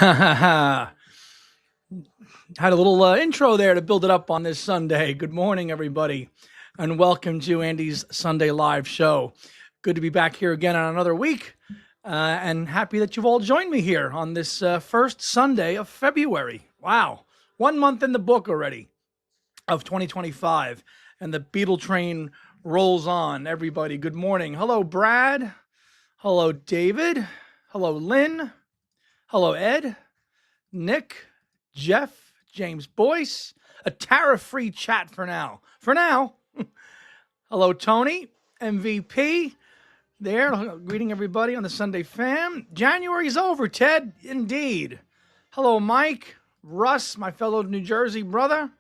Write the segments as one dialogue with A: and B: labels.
A: Had a little intro there to build it up on this Sunday. Good morning, everybody, and welcome to Andy's Sunday Live show. Good to be back here again on another week, and happy that you've all joined me here on this first Sunday of February. Wow, 1 month in the book already of 2025, and the Beetle train rolls on. Everybody, good morning. Hello, Brad. Hello, David. Hello, Lynn. Hello, Ed. Nick, Jeff, James Boyce, a tariff-free chat for now. For now. Hello, Tony, MVP. There, greeting everybody on the Sunday Fam. January's over, Ted. Indeed. Hello, Mike, Russ, my fellow New Jersey brother.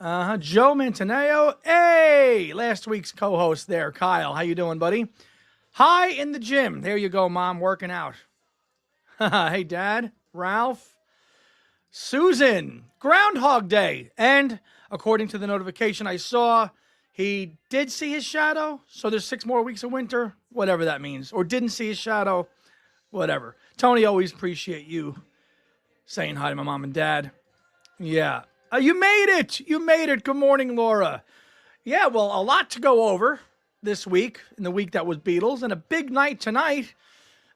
A: Joe Mantaneo. Hey, last week's co-host there, Kyle. How you doing, buddy? Hi in the gym. There you go, Mom, working out. Hey, Dad, Ralph, Susan, Groundhog Day. And according to the notification I saw, he did see his shadow. So there's 6 more weeks of winter, whatever that means. Or didn't see his shadow, whatever. Tony, always appreciate you saying hi to my mom and dad. Yeah. You made it. You made it. Good morning, Laura. Yeah, well, a lot to go over this week, in the week that was Beatles, and a big night tonight.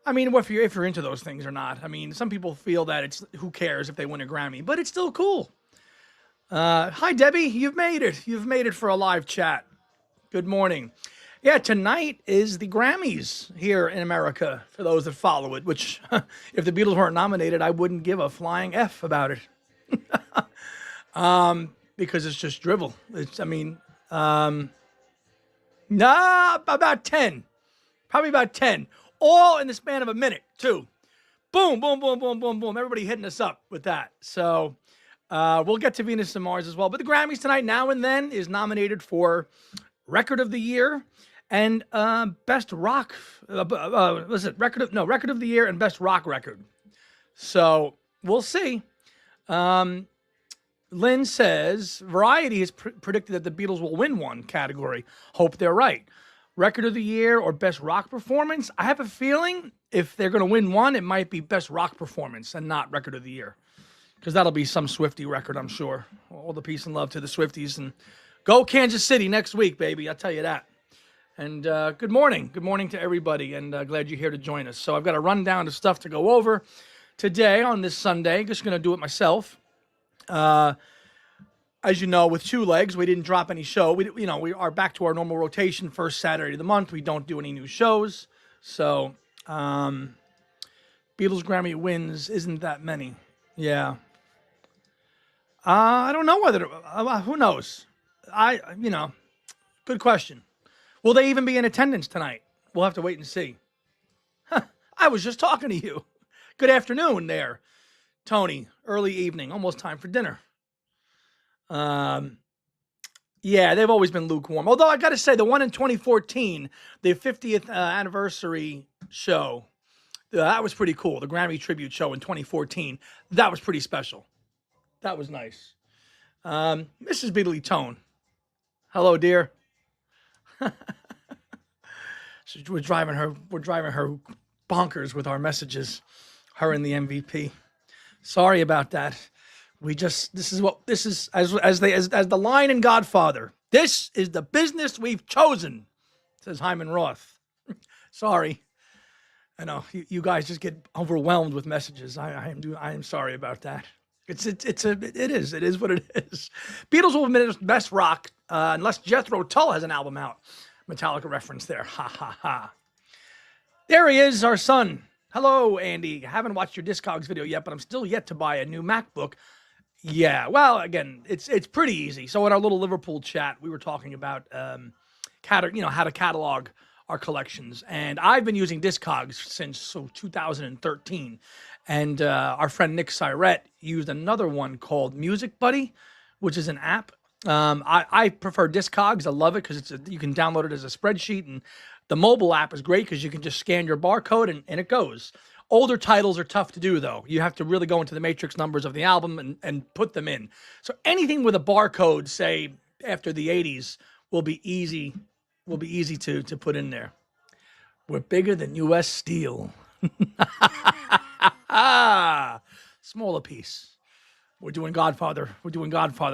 A: I mean, if you're into those things or not. I mean, some people feel that it's who cares if they win a Grammy, but it's still cool. Hi, Debbie. You've made it. You've made it for a live chat. Good morning. Yeah, tonight is the Grammys here in America, for those that follow it, which if the Beatles weren't nominated, I wouldn't give a flying F about it. Because it's just drivel. About 10. Probably about 10. All in the span of a minute, too. Boom, boom, boom, boom, boom, boom. Everybody hitting us up with that. So we'll get to Venus and Mars as well. But the Grammys tonight, Now and Then, is nominated for Record of the Year and Best Rock. Record of the Year and Best Rock Record. So we'll see. Lynn says, Variety has predicted that the Beatles will win one category. Hope they're right. Record of the Year or Best Rock Performance. I have a feeling if they're going to win one, it might be Best Rock Performance and not Record of the Year. Because that'll be some Swiftie record, I'm sure. All the peace and love to the Swifties. And go Kansas City next week, baby. I'll tell you that. And good morning. Good morning to everybody. And glad you're here to join us. So I've got a rundown of stuff to go over today on this Sunday. Just going to do it myself. As you know, with 2 legs, we didn't drop any show. We are back to our normal rotation, first Saturday of the month. We don't do any new shows. So, Beatles Grammy wins isn't that many. Yeah. I don't know whether, who knows? Good question. Will they even be in attendance tonight? We'll have to wait and see. I was just talking to you. Good afternoon there, Tony. Early evening, almost time for dinner. Yeah, they've always been lukewarm. Although I got to say, the one in 2014, the 50th anniversary show, that was pretty cool. The Grammy tribute show in 2014, that was pretty special. That was nice. Mrs. Beatley Tone, hello, dear. So we're driving her bonkers with our messages. Her and the MVP. Sorry about that. This is as the line in Godfather. This is the business we've chosen, says Hyman Roth. Sorry. I know you guys just get overwhelmed with messages. I am sorry about that. It is what it is. Beatles will admit best rock unless Jethro Tull has an album out. Metallica reference there. Ha ha ha. There he is, our son. Hello, Andy. I haven't watched your Discogs video yet, but I'm still yet to buy a new MacBook. Yeah, well, again, it's pretty easy. So in our little Liverpool chat, we were talking about how to catalog our collections, and I've been using Discogs since 2013. And our friend Nick Syrett used another one called Music Buddy, which is an app. I prefer Discogs. I love it because you can download it as a spreadsheet, and the mobile app is great because you can just scan your barcode and it goes. Older titles are tough to do, though. You have to really go into the matrix numbers of the album and put them in. So anything with a barcode, say, after the 80s, will be easy to put in there. We're bigger than U.S. Steel. Smaller piece. We're doing Godfather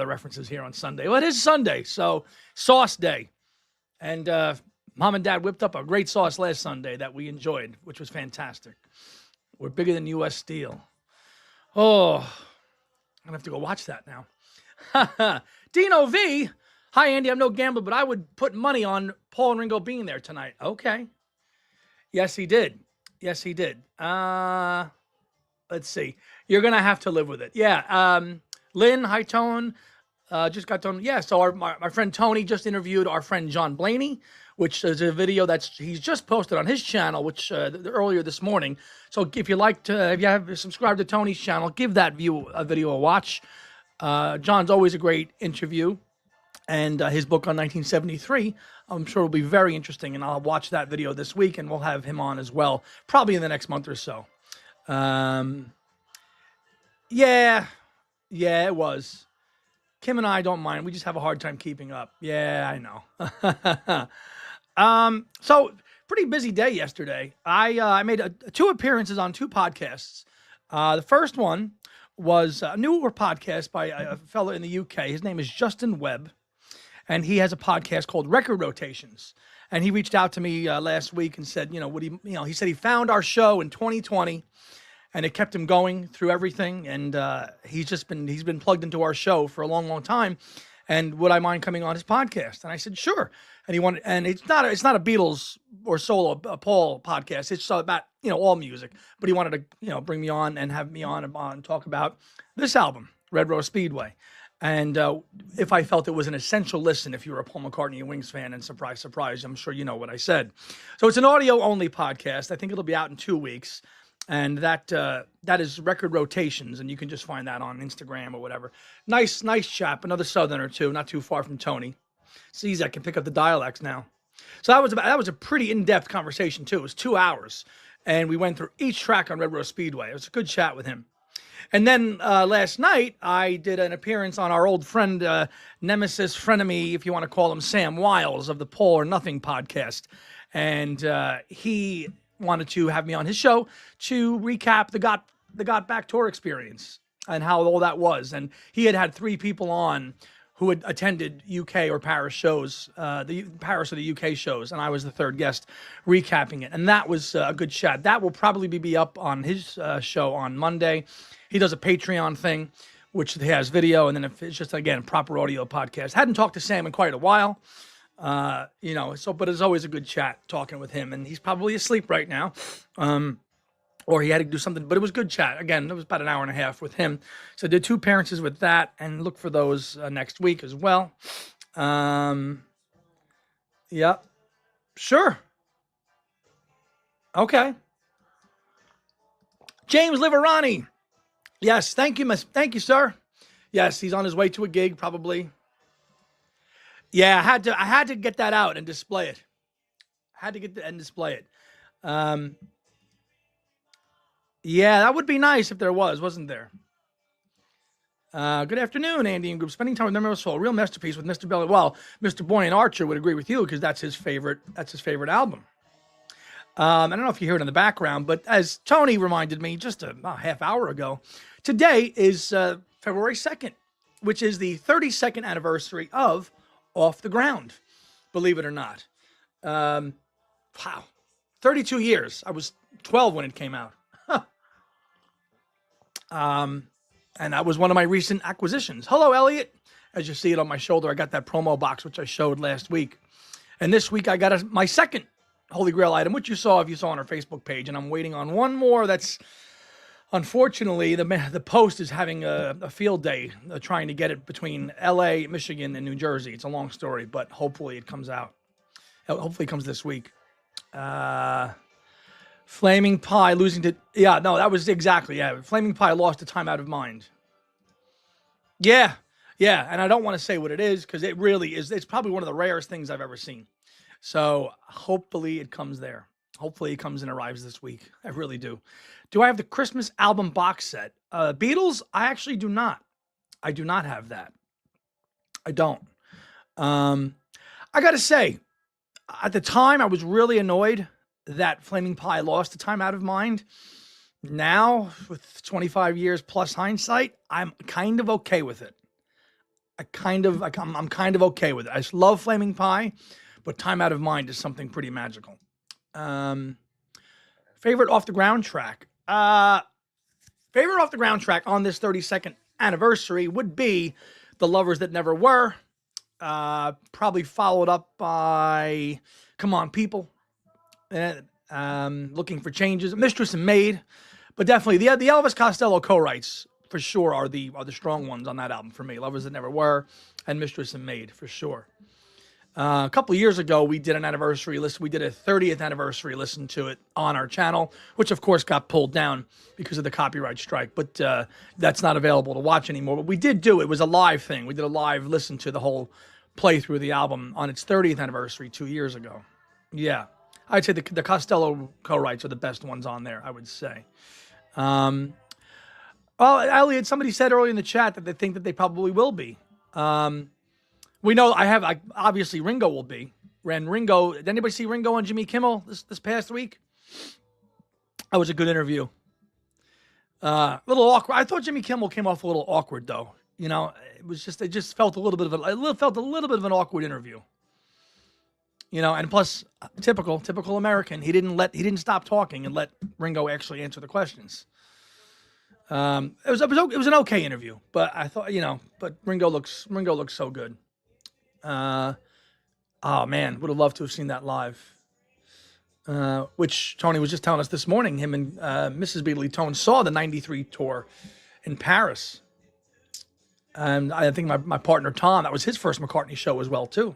A: references here on Sunday. Well, it is Sunday, so sauce day. And Mom and Dad whipped up a great sauce last Sunday that we enjoyed, which was fantastic. We're bigger than U.S. Steel. Oh, I'm going to have to go watch that now. Dino V. Hi, Andy. I'm no gambler, but I would put money on Paul and Ringo being there tonight. Okay. Yes, he did. Let's see. You're going to have to live with it. Yeah. Lynn, hi, Tone. Just got done. Yeah, so my friend Tony just interviewed our friend John Blaney, which is a video he's just posted on his channel, which earlier this morning. So if you have subscribed to Tony's channel, give that video a watch. John's always a great interview, and his book on 1973, I'm sure will be very interesting, and I'll watch that video this week, and we'll have him on as well, probably in the next month or so. Yeah, it was. Kim and I don't mind. We just have a hard time keeping up. Yeah, I know. So pretty busy day yesterday. I made 2 appearances on 2 podcasts. The first one was a newer podcast by a fellow in the UK. His name is Justin Webb, and he has a podcast called Record Rotations. And he reached out to me last week and said, he said he found our show in 2020. And it kept him going through everything, and he's been plugged into our show for a long, long time. And would I mind coming on his podcast? And I said sure. And it's not a Beatles or solo Paul podcast. It's about all music. But he wanted to bring me on and have me on and talk about this album, Red Rose Speedway, and if I felt it was an essential listen if you were a Paul McCartney and Wings fan. And surprise, surprise, I'm sure you know what I said. So it's an audio only podcast. I think it'll be out in 2 weeks. And that is Record Rotations, and you can just find that on Instagram or whatever. Nice chap, another Southerner too, not too far from Tony. Sees I can pick up the dialects now. So that was a pretty in-depth conversation too. It was 2 hours, and we went through each track on Red Rose Speedway. It was a good chat with him. And then last night I did an appearance on our old friend, nemesis, frenemy, if you want to call him, Sam Wiles of the Paul or Nothing podcast, and he wanted to have me on his show to recap the Got Back tour experience and how all that was. And he had 3 people on who had attended UK or Paris shows, the Paris or the UK shows, and I was the 3rd guest recapping it. And that was a good chat. That will probably be up on his show on Monday. He does a Patreon thing, which he has video, and then if it's just, again, proper audio podcast. Hadn't talked to Sam in quite a while. But it's always a good chat talking with him, and he's probably asleep right now, or he had to do something, but it was good chat. Again, it was about an hour and a half with him. So I did 2 appearances with that, and look for those next week as well. Yeah, sure. Okay. James Liverani. Yes. Thank you, sir. Yes. He's on his way to a gig, probably. Yeah, I had to get that out and display it. Yeah, that would be nice if there wasn't there? Good afternoon, Andy and group. Spending time with Memory Soul, a real masterpiece with Mr. Belly. Well, Mr. Boyan Archer would agree with you because that's his favorite album. I don't know if you hear it in the background, but as Tony reminded me just a half hour ago, today is February 2nd, which is the 32nd anniversary of Off the Ground, believe it or not. Wow. 32 years. I was 12 when it came out. And that was one of my recent acquisitions. Hello, Elliot. As you see it on my shoulder, I got that promo box, which I showed last week. And this week I got my second Holy Grail item, which you saw if you saw on our Facebook page. And I'm waiting on one more that's, unfortunately, the Post is having a field day trying to get it between L.A., Michigan, and New Jersey. It's a long story, but hopefully it comes out. Hopefully it comes this week. Flaming Pie losing to... Yeah, no, that was exactly... Yeah, Flaming Pie lost to Time Out of Mind. Yeah, and I don't want to say what it is because it really is... It's probably one of the rarest things I've ever seen. So hopefully it comes there. Hopefully it comes and arrives this week. I really do. Do I have the Christmas album box set? Beatles? I actually do not. I do not have that. I don't. I got to say, at the time, I was really annoyed that Flaming Pie lost to Time Out of Mind. Now, with 25 years plus hindsight, I'm kind of okay with it. I'm kind of okay with it. I just love Flaming Pie, but Time Out of Mind is something pretty magical. Um, favorite off the ground track. Favorite off the ground track on this 32nd anniversary would be The Lovers That Never Were. Probably followed up by Come On People. Looking for Changes, Mistress and Maid. But definitely the Elvis Costello co-writes for sure are the strong ones on that album for me. Lovers That Never Were and Mistress and Maid for sure. A couple of years ago, we did an anniversary list. We did a 30th anniversary listen to it on our channel, which of course got pulled down because of the copyright strike. But that's not available to watch anymore. But we did do it. It was a live thing. We did a live listen to the whole playthrough of the album on its 30th anniversary 2 years ago. Yeah, I'd say the Costello co-writes are the best ones on there, I would say. Well, Elliot, somebody said earlier in the chat that they think that they probably will be. We know obviously Ringo will be. Ringo, did anybody see Ringo on Jimmy Kimmel this past week? That was a good interview. A little awkward. I thought Jimmy Kimmel came off a little awkward though. You know, it just felt a little bit of an awkward interview. You know, and plus typical American. He didn't stop talking and let Ringo actually answer the questions. It was an okay interview, but I thought, but Ringo looks so good. Oh man, would have loved to have seen that live. Which Tony was just telling us this morning. Him and Mrs. Beatley Tone saw the '93 tour in Paris, and I think my partner Tom, that was his first McCartney show as well too.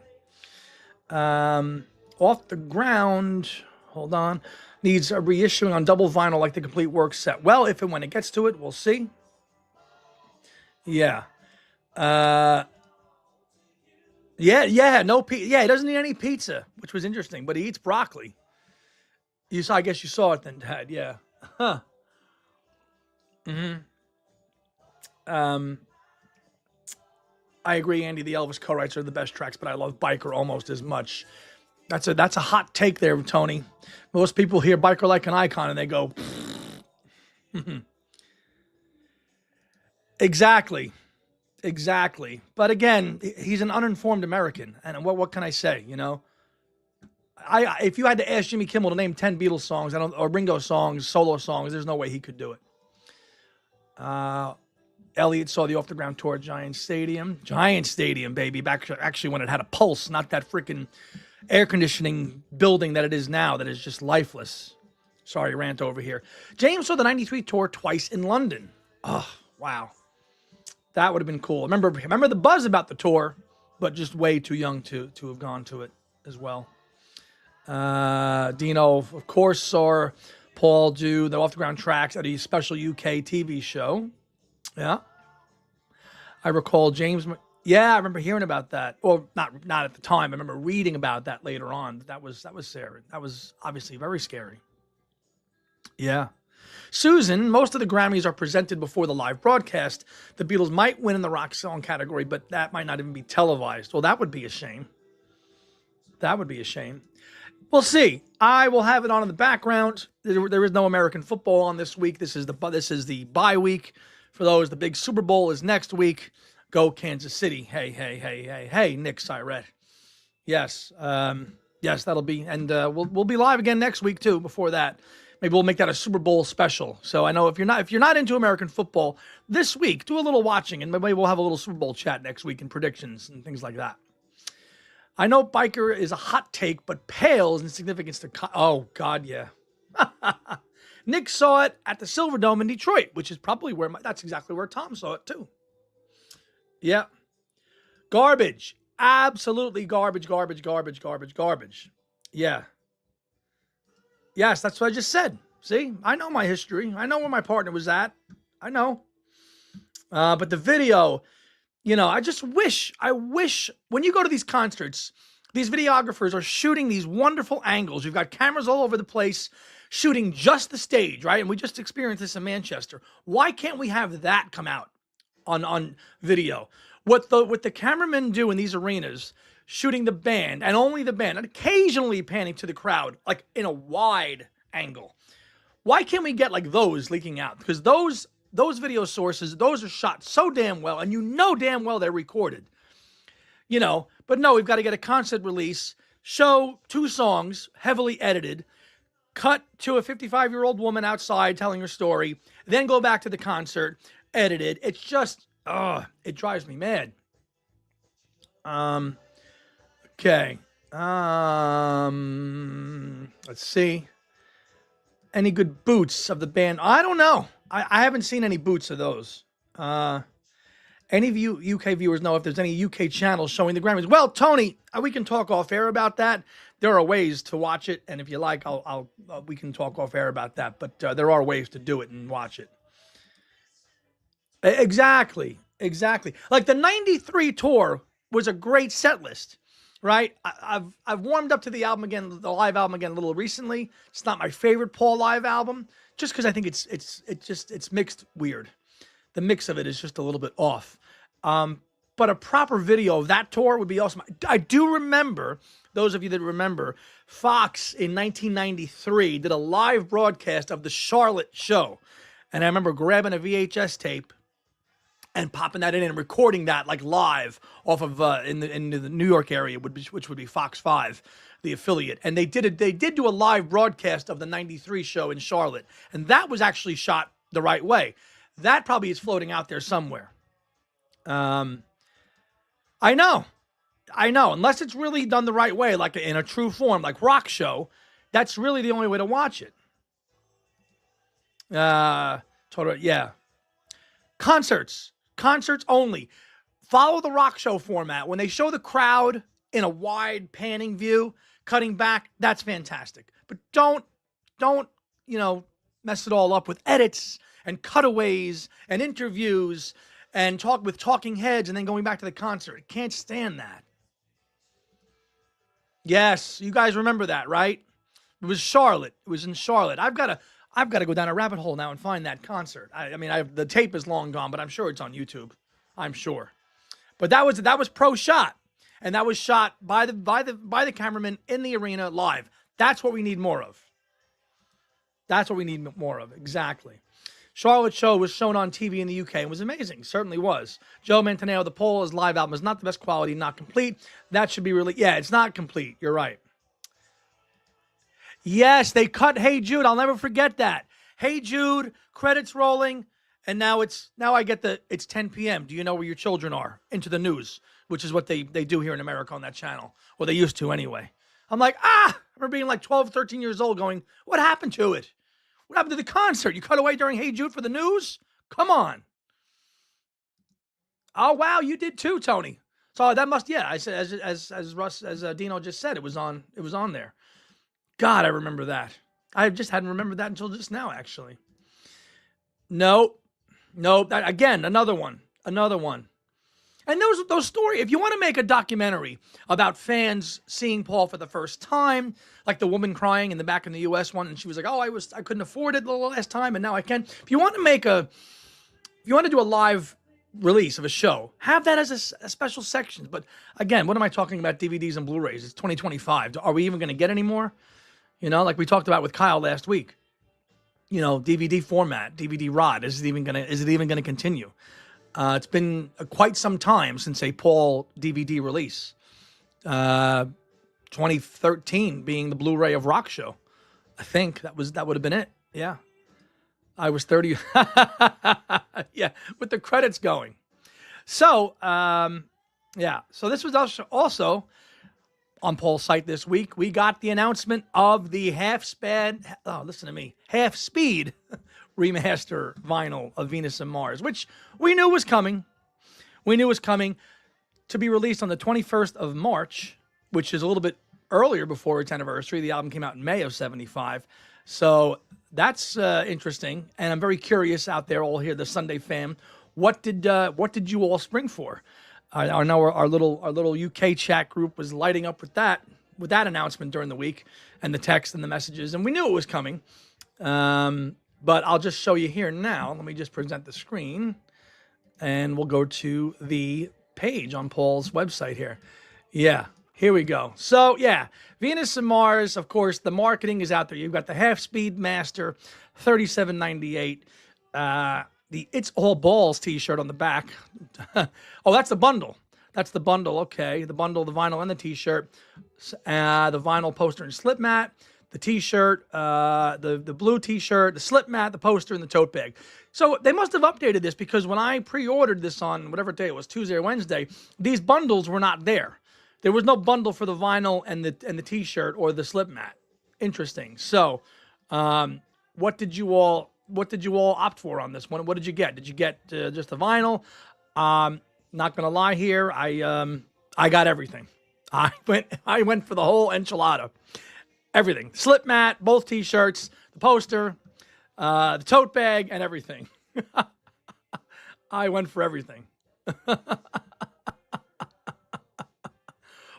A: Off the ground, hold on, needs a reissuing on double vinyl like the complete works set. Well, if and when it gets to it, we'll see. Yeah. Yeah, no pizza. Yeah, he doesn't eat any pizza, which was interesting, but he eats broccoli. I guess you saw it then, Dad. Yeah. Huh. I agree, Andy. The Elvis co-writes are the best tracks, but I love Biker almost as much. That's a hot take there, Tony. Most people hear Biker Like an Icon and they go, Exactly. But again, he's an uninformed American, and what can I say? If you had to ask Jimmy Kimmel to name 10 Beatles songs, or Ringo songs, solo songs, there's no way he could do it. Elliot saw the Off the Ground tour at Giant Stadium, baby. Back actually when it had a pulse, not that freaking air conditioning building that it is now, that is just lifeless. Sorry, rant over here. James saw the '93 tour twice in London. Oh, wow. That would have been cool. Remember the buzz about the tour, but just way too young to have gone to it as well. Dino, of course, saw Paul do the Off the Ground tracks at a special UK TV show. Yeah. I recall James. Yeah, I remember hearing about that. Or not at the time. I remember reading about that later on. That was scary. That was obviously very scary. Yeah. Susan, most of the Grammys are presented before the live broadcast. The Beatles might win in the rock song category, but that might not even be televised. Well, that would be a shame. We'll see. I will have it on in the background. There is no American football on this week. This is the bye week. For those, the big Super Bowl is next week. Go Kansas City. Hey, Nick Syrett. Yes, that'll be, and we'll be live again next week too. Before that, maybe we'll make that a Super Bowl special. So I know if you're not into American football this week, do a little watching, and maybe we'll have a little Super Bowl chat next week and predictions and things like that. I know Biker is a hot take, but pales in significance to. Oh God, yeah. Nick saw it at the Silverdome in Detroit, which is probably that's exactly where Tom saw it too. Yeah. Garbage. Absolutely garbage. Yeah. Yes, that's what I just said. See, I know my history. I know where my partner was at. I know. But the video, I wish when you go to these concerts, these videographers are shooting these wonderful angles. You've got cameras all over the place shooting just the stage, right? And we just experienced this in Manchester. Why can't we have that come out on video? What the cameramen do in these arenas, shooting the band and only the band, and occasionally panning to the crowd, like in a wide angle. Why can't we get like those leaking out? Because those video sources, those are shot so damn well, and you know damn well they're recorded. You know, but no, we've got to get a concert release, show 2 songs, heavily edited, cut to a 55-year-old woman outside telling her story, then go back to the concert, edited. It's just, it drives me mad. Okay. Let's see. Any good boots of the band? I don't know. I haven't seen any boots of those. Any of you UK viewers know if there's any UK channels showing the Grammys? Well, Tony, we can talk off air about that. There are ways to watch it, and if you like, we can talk off air about that. But there are ways to do it and watch it. Exactly. Like the '93 tour was a great set list, right? I've warmed up to the album again, the live album again, a little recently. It's not my favorite Paul live album, just because I think it's mixed weird. The mix of it is just a little bit off. But a proper video of that tour would be awesome. I do remember, those of you that remember, Fox in 1993 did a live broadcast of the Charlotte show. And I remember grabbing a VHS tape and popping that in and recording that like live off of in the New York area, which would be Fox 5, the affiliate. And they did do a live broadcast of the 93 show in Charlotte. And that was actually shot the right way. That probably is floating out there somewhere. I know. Unless it's really done the right way, like in a true form, like Rock Show, that's really the only way to watch it. Totally, yeah. Concerts only. Follow the Rock Show format. When they show the crowd in a wide panning view, cutting back, that's fantastic. But don't, mess it all up with edits and cutaways and interviews and talk with talking heads and then going back to the concert. Can't stand that. Yes, you guys remember that, right? It was Charlotte. It was in Charlotte. I've got to go down a rabbit hole now and find that concert. The tape is long gone, but I'm sure it's on YouTube. I'm sure. But that was pro shot, and that was shot by the cameraman in the arena live. That's what we need more of. Exactly. Charlotte show was shown on TV in the UK and was amazing. Certainly was. Joe Manganiello, The Poll's live album is not the best quality, not complete. That should be really, it's not complete. You're right. Yes, they cut Hey Jude. I'll never forget that. Hey Jude, credits rolling, and now I get it's 10 p.m. Do you know where your children are? Into the news, which is what they do here in America on that channel. Or they used to anyway. I'm like, I remember being like 12, 13 years old going, what happened to it? What happened to the concert? You cut away during Hey Jude for the news? Come on. Oh, wow, you did too, Tony. So that must, I said, as Dino just said, it was on there. God, I remember that. I just hadn't remembered that until just now, actually. Nope. Again, another one. And those stories, if you want to make a documentary about fans seeing Paul for the first time, like the woman crying in the back in the US one, and she was like, I couldn't afford it the last time, and now I can. If you want to do a live release of a show, have that as a special section. But again, what am I talking about DVDs and Blu-rays? It's 2025. Are we even going to get any more? Like we talked about with Kyle last week. DVD format, DVD rod. Is it even going to continue? It's been quite some time since a Paul DVD release. 2013 being the Blu-ray of Rock Show. I think that would have been it. Yeah. I was 30. Yeah, with the credits going. So, So this was also on Paul's site this week. We got the announcement of the half-speed remaster vinyl of Venus and Mars, which we knew was coming. To be released on the 21st of March, which is a little bit earlier before its anniversary. The album came out in May of 75. So that's interesting. And I'm very curious out there all here, the Sunday fam. What did you all spring for? I know our little UK chat group was lighting up with that announcement during the week and the text and the messages. And we knew it was coming. But I'll just show you here now. Let me just present the screen, and we'll go to the page on Paul's website here. Yeah, here we go. So, Venus and Mars, of course, the marketing is out there. You've got the half-speed master, $37.98. The It's All Balls t-shirt on the back. Oh, that's the bundle. That's the bundle. Okay, the bundle, the vinyl, and the t-shirt. The vinyl poster and slip mat. The t-shirt, the blue t-shirt, the slip mat, the poster, and the tote bag. So they must have updated this, because when I pre-ordered this on whatever day it was, Tuesday or Wednesday, these bundles were not there. There was no bundle for the vinyl and the t-shirt or the slip mat. Interesting. So, what did you all opt for on this one? What did you get? Did you get just the vinyl? Not gonna lie here, I got everything. I went for the whole enchilada. Everything. Slip mat, both t-shirts, the poster, the tote bag, and everything. I went for everything.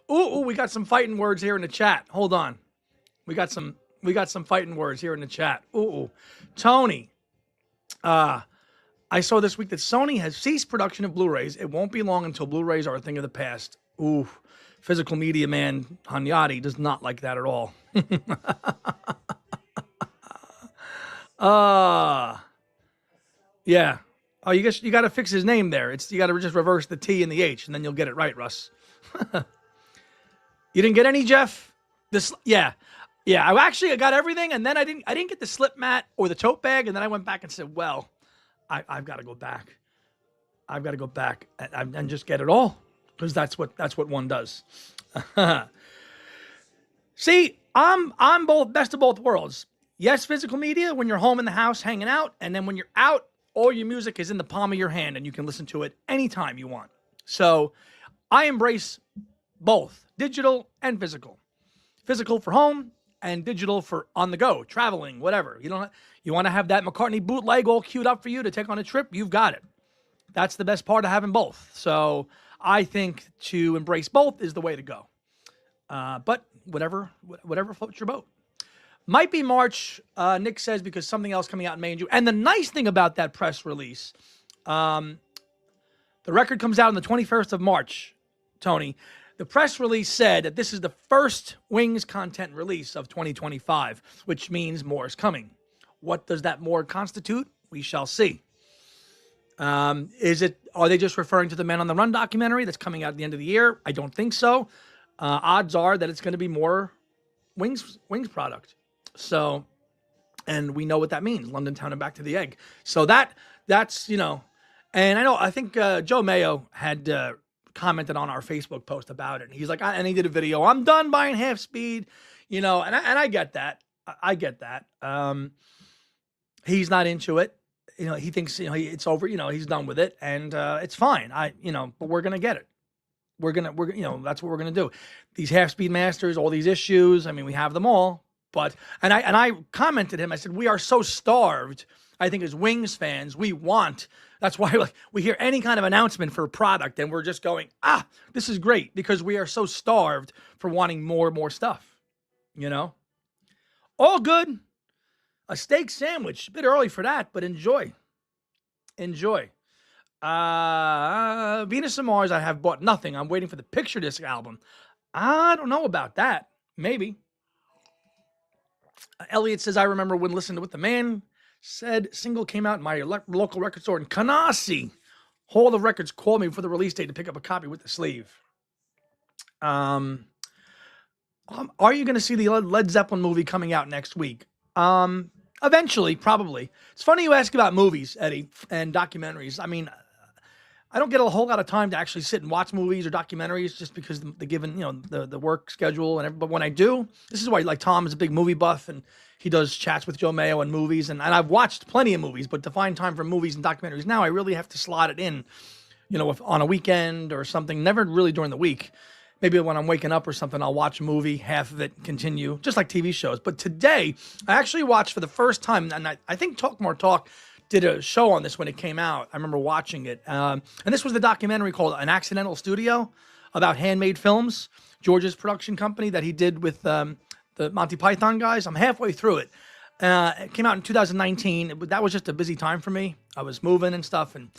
A: Ooh, we got some fighting words here in the chat. Hold on. We got some fighting words here in the chat. Ooh. Tony. I saw this week that Sony has ceased production of Blu-rays. It won't be long until Blu-rays are a thing of the past. Ooh. Physical media man Hanyadi does not like that at all. Yeah. Oh, you got to fix his name there. You got to just reverse the T and the H, and then you'll get it right, Russ. You didn't get any, Jeff? Yeah. I got everything, and then I didn't get the slip mat or the tote bag, and then I went back and said, well, I've got to go back. I've got to go back and just get it all, because that's what one does. See, I'm both best of both worlds. Yes, physical media when you're home in the house hanging out, and then when you're out, all your music is in the palm of your hand, and you can listen to it anytime you want. So I embrace both digital and physical. Physical for home and digital for on the go, traveling, whatever. You want to have that McCartney bootleg all queued up for you to take on a trip, you've got it. That's the best part of having both. So I think to embrace both is the way to go. But whatever floats your boat. Might be March, Nick says, because something else coming out in May and June. And the nice thing about that press release, the record comes out on the 21st of March, Tony. The press release said that this is the first Wings content release of 2025, which means more is coming. What does that more constitute? We shall see. Are they just referring to the Men on the Run documentary that's coming out at the end of the year? I don't think so. Odds are that it's going to be more Wings product. So, and we know what that means, London Town and Back to the Egg. So that's, and I think Joe Mayo had commented on our Facebook post about it. He's like, and he did a video, I'm done buying Half Speed, and I get that. I get that. He's not into it. He thinks, it's over, he's done with it, and it's fine. But we're going to get it. We're that's what we're going to do. These Half Speed Masters, all these issues, we have them all. But I commented him. I said, we are so starved. I think as Wings fans, that's why we hear any kind of announcement for a product and we're just going, this is great, because we are so starved for wanting more and more stuff. All good. A steak sandwich, a bit early for that, but enjoy. Venus and Mars, I have bought nothing. I'm waiting for the Picture Disc album. I don't know about that. Maybe. Elliot says, I remember when listening to what the man said. Single came out in my local record store in Canarsie. Hall of Records called me for the release date to pick up a copy with the sleeve. Are you going to see the Led Zeppelin movie coming out next week? Eventually, probably. It's funny you ask about movies, Eddie, and documentaries. I don't get a whole lot of time to actually sit and watch movies or documentaries just because the given, the work schedule and everything. But when I do, this is why Tom is a big movie buff and he does chats with Joe Mayo and movies. And I've watched plenty of movies, but to find time for movies and documentaries now, I really have to slot it in, if on a weekend or something, never really during the week. Maybe when I'm waking up or something, I'll watch a movie, half of it continue, just like TV shows. But today, I actually watched for the first time, and I think Talk More Talk did a show on this when it came out. I remember watching it. And this was the documentary called An Accidental Studio about Handmade Films, George's production company that he did with the Monty Python guys. I'm halfway through it. It came out in 2019. That was just a busy time for me. I was moving and stuff. And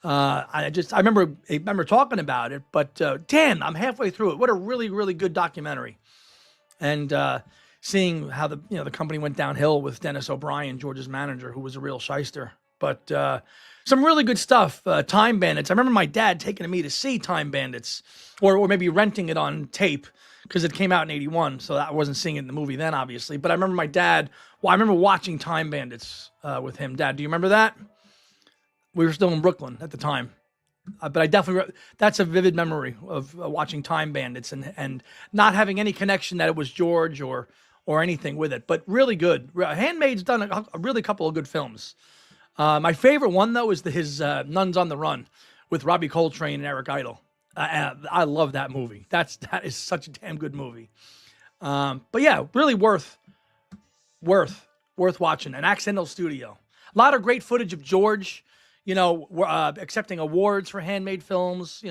A: I remember talking about it. But damn, I'm halfway through it. What a really, really good documentary. And seeing how the company went downhill with Dennis O'Brien, George's manager, who was a real shyster. But some really good stuff. Time Bandits. I remember my dad taking me to see Time Bandits, or maybe renting it on tape because it came out in '81. So I wasn't seeing it in the movie then, obviously. But I remember my dad. Well, I remember watching Time Bandits with him. Dad, do you remember that? We were still in Brooklyn at the time. But I definitely, that's a vivid memory of watching Time Bandits and not having any connection that it was George or anything with it, but really good. Handmaid's done a really couple of good films. My favorite one, though, is his Nuns on the Run with Robbie Coltrane and Eric Idle. I love that movie. That is such a damn good movie. But yeah, really worth watching. An Accidental Studio. A lot of great footage of George, accepting awards for handmade films.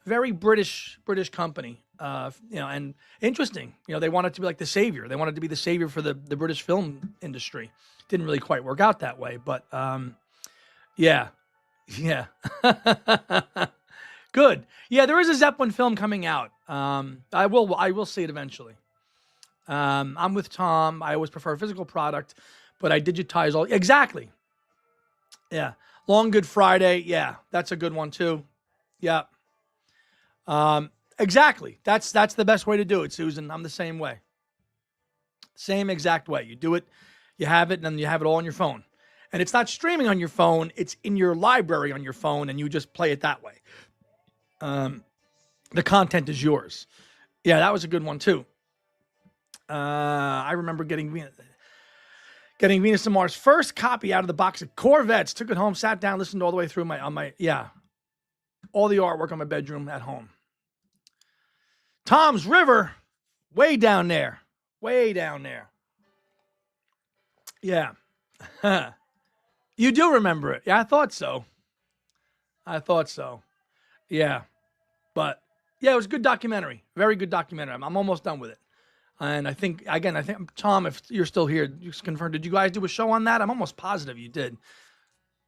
A: Very British company. And interesting. They wanted to be like the savior. They wanted to be the savior for the British film industry. Didn't really quite work out that way, but yeah. Good. Yeah, there is a Zeppelin film coming out. I will see it eventually. I'm with Tom. I always prefer physical product, but I digitize all. Exactly. Yeah. Long Good Friday. Yeah, that's a good one too. Yeah. Exactly. That's the best way to do it, Susan. I'm the same way. Same exact way. You do it, you have it, and then you have it all on your phone. And it's not streaming on your phone, it's in your library on your phone, and you just play it that way. The content is yours. Yeah, that was a good one too. I remember getting Venus and Mars first copy out of the box of Corvettes, took it home, sat down, listened all the way through all the artwork on my bedroom at home. Tom's River, way down there. Yeah. You do remember it. Yeah, I thought so. Yeah. But yeah, it was a good documentary. Very good documentary. I'm almost done with it. And I think, Tom, if you're still here, you just confirm, did you guys do a show on that? I'm almost positive you did.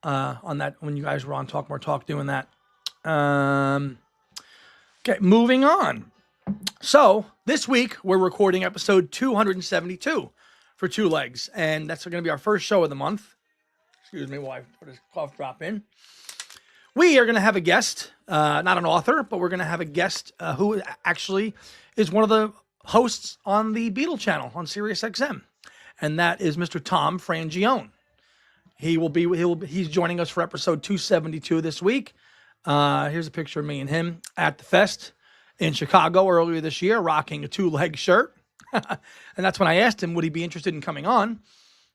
A: On that, when you guys were on Talk More Talk doing that. Okay, moving on. So this week we're recording episode 272 for Two Legs, and that's going to be our first show of the month. Excuse me while I put a cough drop in. We are going to have a guest, not an author, but we're going to have a guest who actually is one of the hosts on the Beatle channel on SiriusXM, and that is Mr. Tom Frangione. He's joining us for episode 272 this week. Here's a picture of me and him at the fest in Chicago earlier this year, rocking a two-leg shirt. And that's when I asked him, would he be interested in coming on?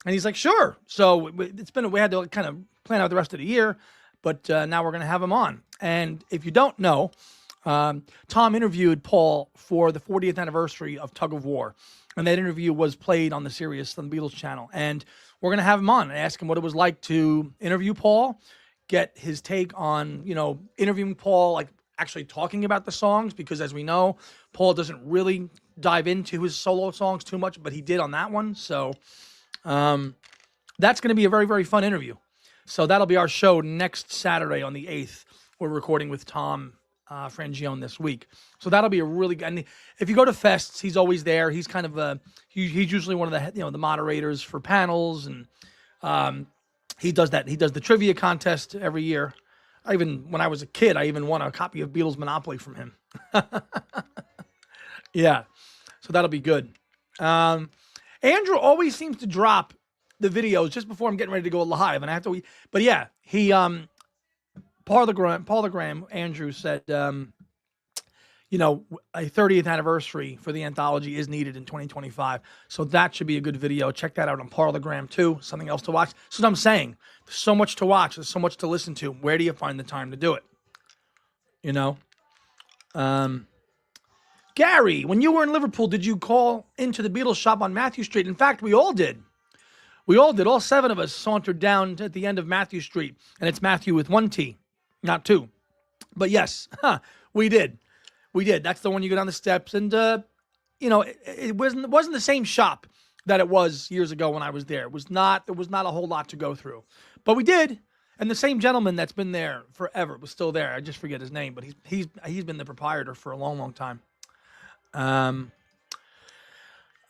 A: And he's like, sure. So we had to kind of plan out the rest of the year, but now we're going to have him on. And if you don't know, Tom interviewed Paul for the 40th anniversary of Tug of War. And that interview was played on the Beatles channel. And we're going to have him on and ask him what it was like to interview Paul, get his take on, interviewing Paul, like actually talking about the songs, because as we know, Paul doesn't really dive into his solo songs too much, but he did on that one. So that's going to be a very, very fun interview. So that'll be our show next Saturday on the 8th. We're recording with Tom Frangione this week. So that'll be a really good, and if you go to fests, he's always there. He's kind of he's usually one of the, the moderators for panels, and he does the trivia contest every year. When I was a kid, I even won a copy of Beatles Monopoly from him. Yeah. So that'll be good. Andrew always seems to drop the videos just before I'm getting ready to go live, and I have to. But yeah, he Paul the Graham, Andrew said, a 30th anniversary for the anthology is needed in 2025. So that should be a good video. Check that out on Parlogram too. Something else to watch. That's what I'm saying. There's so much to watch. There's so much to listen to. Where do you find the time to do it? Gary, when you were in Liverpool, did you call into the Beatles shop on Matthew Street? In fact, we all did. All 7 of us sauntered down at the end of Matthew Street, and it's Matthew with 1 T, not 2. But yes, we did. That's the one you go down the steps, and it wasn't the same shop that it was years ago when I was there. There was not a whole lot to go through, but we did. And the same gentleman that's been there forever was still there. I just forget his name, but he's been the proprietor for a long, long time.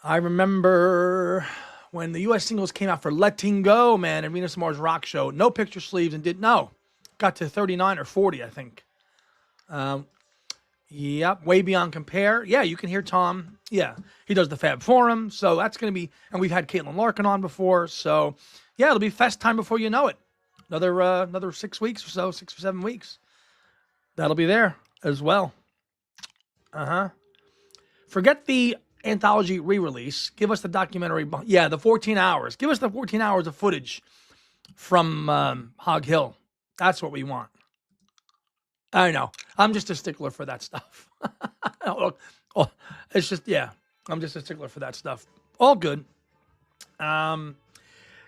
A: I remember when the U.S. singles came out for Letting Go, man, and Venus and Mars Rock Show. No picture sleeves and didn't know. Got to 39 or 40, I think. Yep, Way Beyond Compare. Yeah, you can hear Tom. Yeah, he does the Fab Forum. So that's going to be, and we've had Caitlin Larkin on before. So yeah, it'll be fest time before you know it. Another 6 weeks or so, 6 or 7 weeks. That'll be there as well. Forget the anthology re-release. Give us the documentary. Yeah, the 14 hours. Give us the 14 hours of footage from Hog Hill. That's what we want. I know. I'm just a stickler for that stuff. It's just, yeah. I'm just a stickler for that stuff. All good.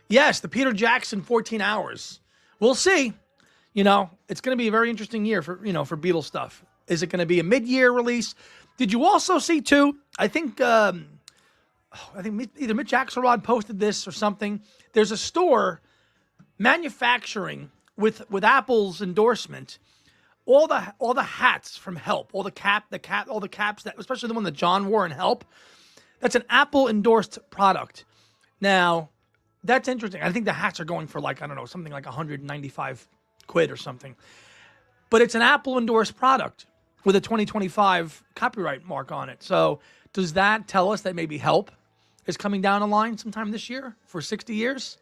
A: Yes, the Peter Jackson 14 hours. We'll see. You know, it's going to be a very interesting year for Beatles stuff. Is it going to be a mid-year release? Did you also see too? I think either Mitch Axelrod posted this or something. There's a store manufacturing with Apple's endorsement all the hats from Help, all the caps that, especially the one that John wore in Help. That's an Apple endorsed product. Now, that's interesting. I think the hats are going for like, I don't know, something like 195 quid or something. But it's an Apple endorsed product with a 2025 copyright mark on it. So does that tell us that maybe Help is coming down the line sometime this year for 60 years?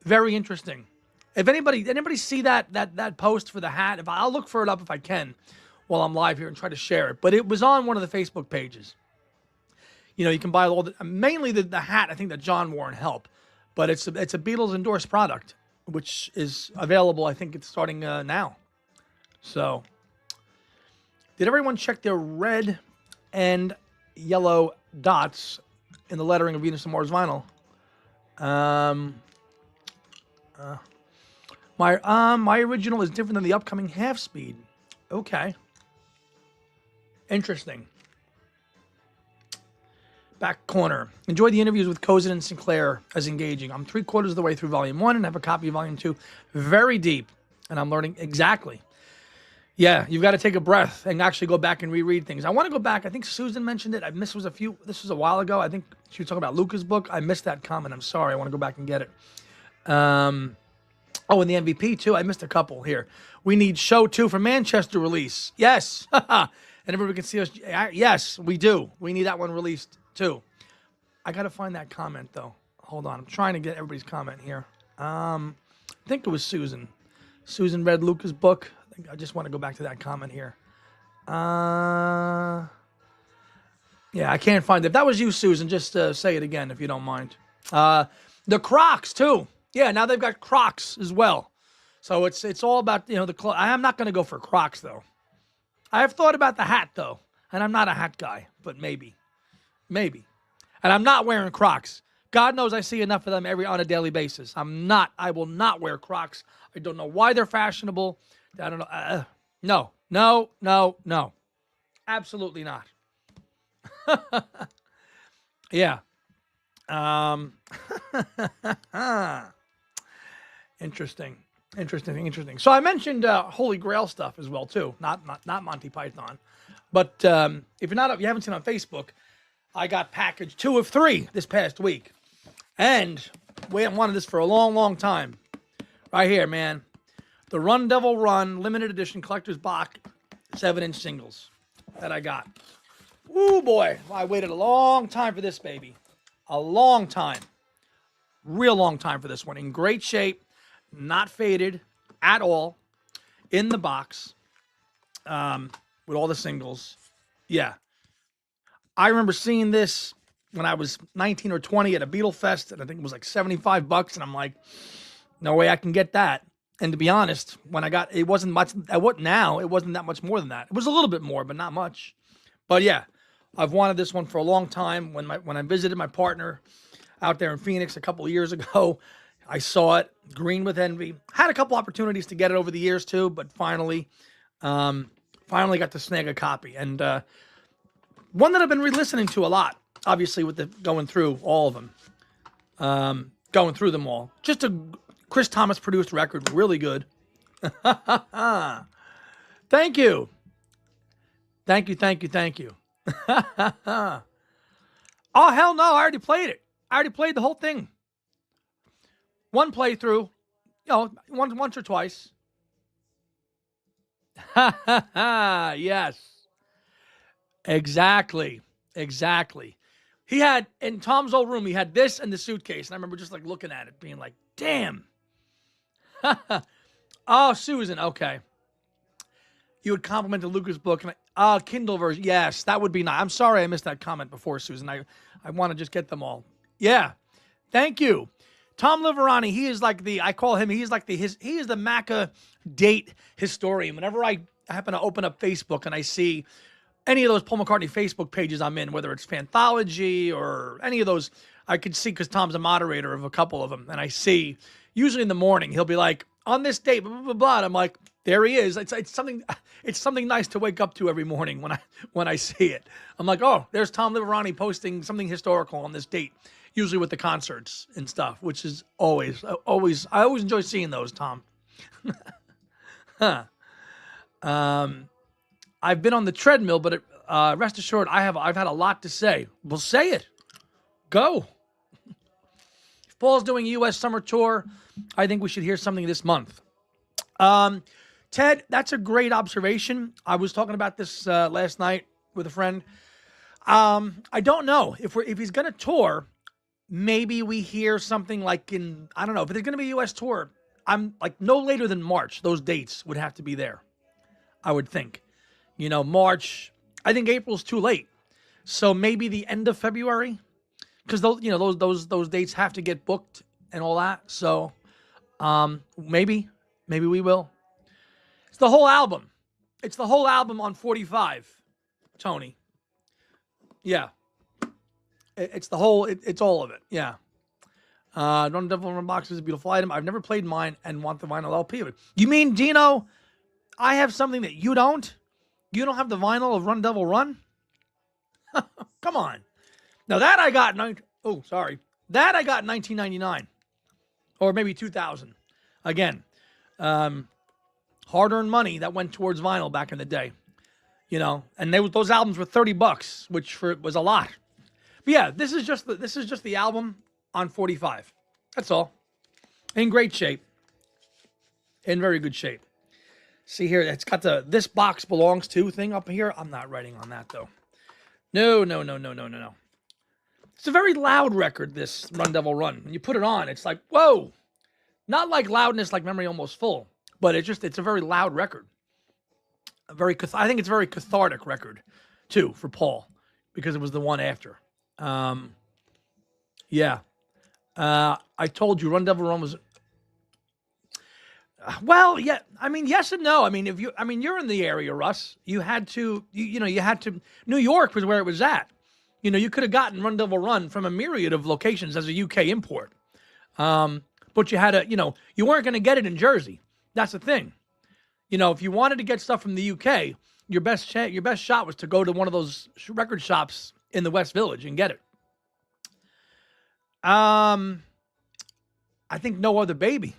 A: Very interesting. If anybody see that post for the hat, I'll look for it up if I can while I'm live here and try to share it. But it was on one of the Facebook pages. You know, you can buy mainly the hat, I think, that John wore in Help. But it's a Beatles endorsed product, which is available. I think it's starting now. So, did everyone check their red and yellow dots in the lettering of Venus and Mars vinyl? My original is different than the upcoming half speed. Okay. Interesting. Back corner. Enjoyed the interviews with Kozin and Sinclair as engaging. I'm 3/4 of the way through Volume 1 and have a copy of Volume 2. Very deep. And I'm learning exactly. Yeah, you've got to take a breath and actually go back and reread things. I want to go back. I think Susan mentioned it. This was a while ago. I think she was talking about Luca's book. I missed that comment. I'm sorry. I want to go back and get it. And the MVP too. I missed a couple here. We need Show 2 for Manchester release. Yes. And everybody can see us. Yes, we do. We need that one released too. I got to find that comment though. Hold on. I'm trying to get everybody's comment here. I think it was Susan. Susan read Luca's book. I just want to go back to that comment here. Yeah, I can't find it. If that was you, Susan, just say it again if you don't mind. The Crocs too. Yeah, now they've got Crocs as well. So it's all about, the clothes. I am not going to go for Crocs though. I have thought about the hat though, and I'm not a hat guy, but maybe. And I'm not wearing Crocs. God knows I see enough of them on a daily basis. I will not wear Crocs. I don't know why they're fashionable. I don't know. No. Absolutely not. Yeah. Interesting. So I mentioned Holy Grail stuff as well too. Not Monty Python, but if you haven't seen on Facebook, I got package 2 of 3 this past week, and we haven't wanted this for a long time. Right here, man. The Run Devil Run limited edition collector's box 7-inch singles that I got. Ooh boy, I waited a long time for this baby. A long time. Real long time for this one. In great shape, not faded at all. In the box. With all the singles. Yeah. I remember seeing this when I was 19 or 20 at a Beatle Fest, and I think it was like $75, and I'm like, no way I can get that. And to be honest, when I got, it wasn't much, it wasn't that much more than that. It was a little bit more, but not much. But yeah, I've wanted this one for a long time. When I visited my partner out there in Phoenix a couple of years ago, I saw it, green with envy. Had a couple opportunities to get it over the years too, but finally got to snag a copy. And one that I've been re-listening to a lot, obviously with going through all of them, going through them all. Just a Chris Thomas produced record, really good. Thank you. Oh, hell no. I already played it. I already played the whole thing. One playthrough, once or twice. Yes. Exactly. He had, in Tom's old room, he had this and the suitcase. And I remember just like looking at it, being like, damn. Oh, Susan. Okay. You would compliment Lucas' book. And Kindle version. Yes, that would be nice. I'm sorry I missed that comment before, Susan. I want to just get them all. Yeah. Thank you. Tom Liverani, he is like he is the Macca date historian. Whenever I happen to open up Facebook and I see any of those Paul McCartney Facebook pages I'm in, whether it's Fanthology or any of those, I could see, because Tom's a moderator of a couple of them, and I see, usually in the morning, he'll be like, on this date, blah, blah, blah, blah. And I'm like, there he is. It's something nice to wake up to every morning when I see it. I'm like, oh, there's Tom Liverani posting something historical on this date, usually with the concerts and stuff, which is I always enjoy seeing those, Tom. I've been on the treadmill, but rest assured, I've had a lot to say. Well, say it. Go. If Paul's doing a U.S. summer tour, I think we should hear something this month. Ted, that's a great observation. I was talking about this last night with a friend. I don't know if he's going to tour. Maybe we hear something like I don't know, if there's going to be a U.S. tour, I'm like no later than March. Those dates would have to be there, I would think. March. I think April's too late. So maybe the end of February, because those dates have to get booked and all that. So maybe we will. It's the whole album. It's the whole album on 45, Tony. Yeah. It's the whole, it's all of it. Yeah. Run Devil Run Box is a beautiful item. I've never played mine and want the vinyl LP of it. You mean, Dino, I have something that you don't? You don't have the vinyl of Run Devil Run? Come on. Now that I got, that I got in 1999. Or maybe 2000. Again, hard-earned money that went towards vinyl back in the day. And those albums were $30, which was a lot. But yeah, this is just the album on 45. That's all. In great shape. In very good shape. See here, it's got the "this box belongs to" thing up here. I'm not writing on that though. No. It's a very loud record, this Run Devil Run. When you put it on, it's like, whoa. Not like loudness like Memory Almost Full, but it's a very loud record. I think it's a very cathartic record too for Paul, because it was the one after. Yeah. I told you Run Devil Run was. Well, yeah. I mean, yes and no. I mean, you're in the area, Russ. You had to. You had to. New York was where it was at. You could have gotten Run Devil Run from a myriad of locations as a UK import. But you had to. You weren't going to get it in Jersey. That's the thing. If you wanted to get stuff from the UK, your best shot was to go to one of those record shops in the West Village and get it. I think No Other Baby.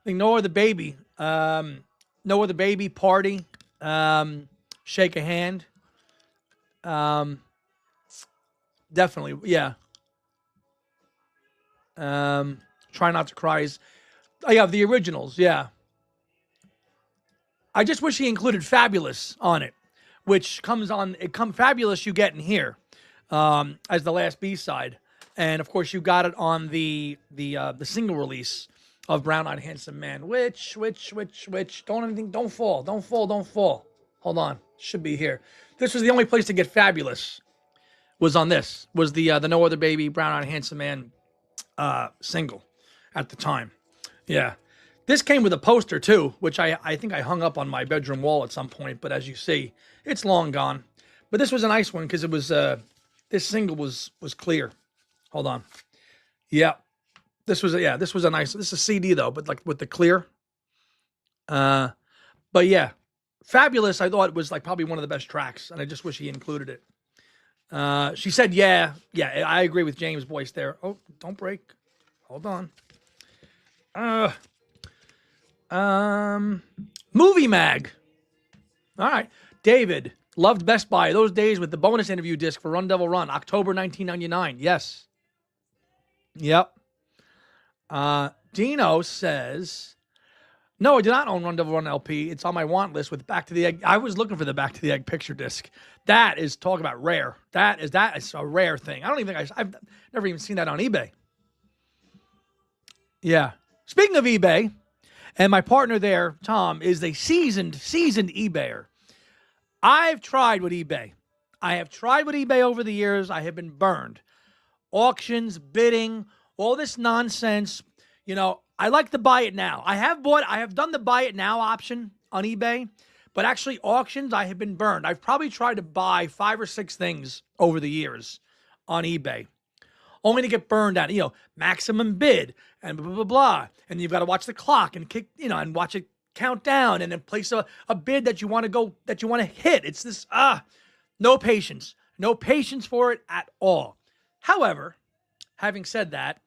A: No Other Baby. No Other Baby, Party. Shake a Hand. Definitely, yeah. Try Not to Cry is. Oh, yeah, the originals, yeah. I just wish he included Fabulous on it, which comes on. Fabulous you get in here as the last B-side, and of course you got it on the single release of Brown Eyed Handsome Man. Which don't fall. Hold on, should be here. This was the only place to get Fabulous. Was on this. Was the No Other Baby Brown Eyed Handsome Man single at the time. Yeah. This came with a poster too, which I think I hung up on my bedroom wall at some point, but as you see, it's long gone. But this was a nice one because it was this single was clear. Hold on. Yeah. This was a nice, this is a CD though, but like with the clear. But yeah. Fabulous, I thought it was like probably one of the best tracks, and I just wish he included it. She said, yeah, I agree with James Boyce there. Oh, don't break. Hold on. Movie Mag. All right. David, Loved Best Buy. Those days with the bonus interview disc for Run Devil Run, October 1999. Yes. Yep. Dino says, no, I do not own Run Devil Run LP. It's on my want list with Back to the Egg. I was looking for the Back to the Egg picture disc. That is, talk about rare. That is a rare thing. I don't even think I've never even seen that on eBay. Yeah. Speaking of eBay, and my partner there, Tom, is a seasoned eBayer. I've tried with eBay. I have tried with eBay over the years. I have been burned. Auctions, bidding, all this nonsense. You know, I like to buy it now. I have done the buy it now option on eBay, but actually auctions, I have been burned. I've probably tried to buy 5 or 6 things over the years on eBay, only to get burned out. You know, maximum bid and blah, blah, blah. And you've got to watch the clock and and watch it count down and then place a bid that you want to hit. It's this, no patience for it at all. However, having said that,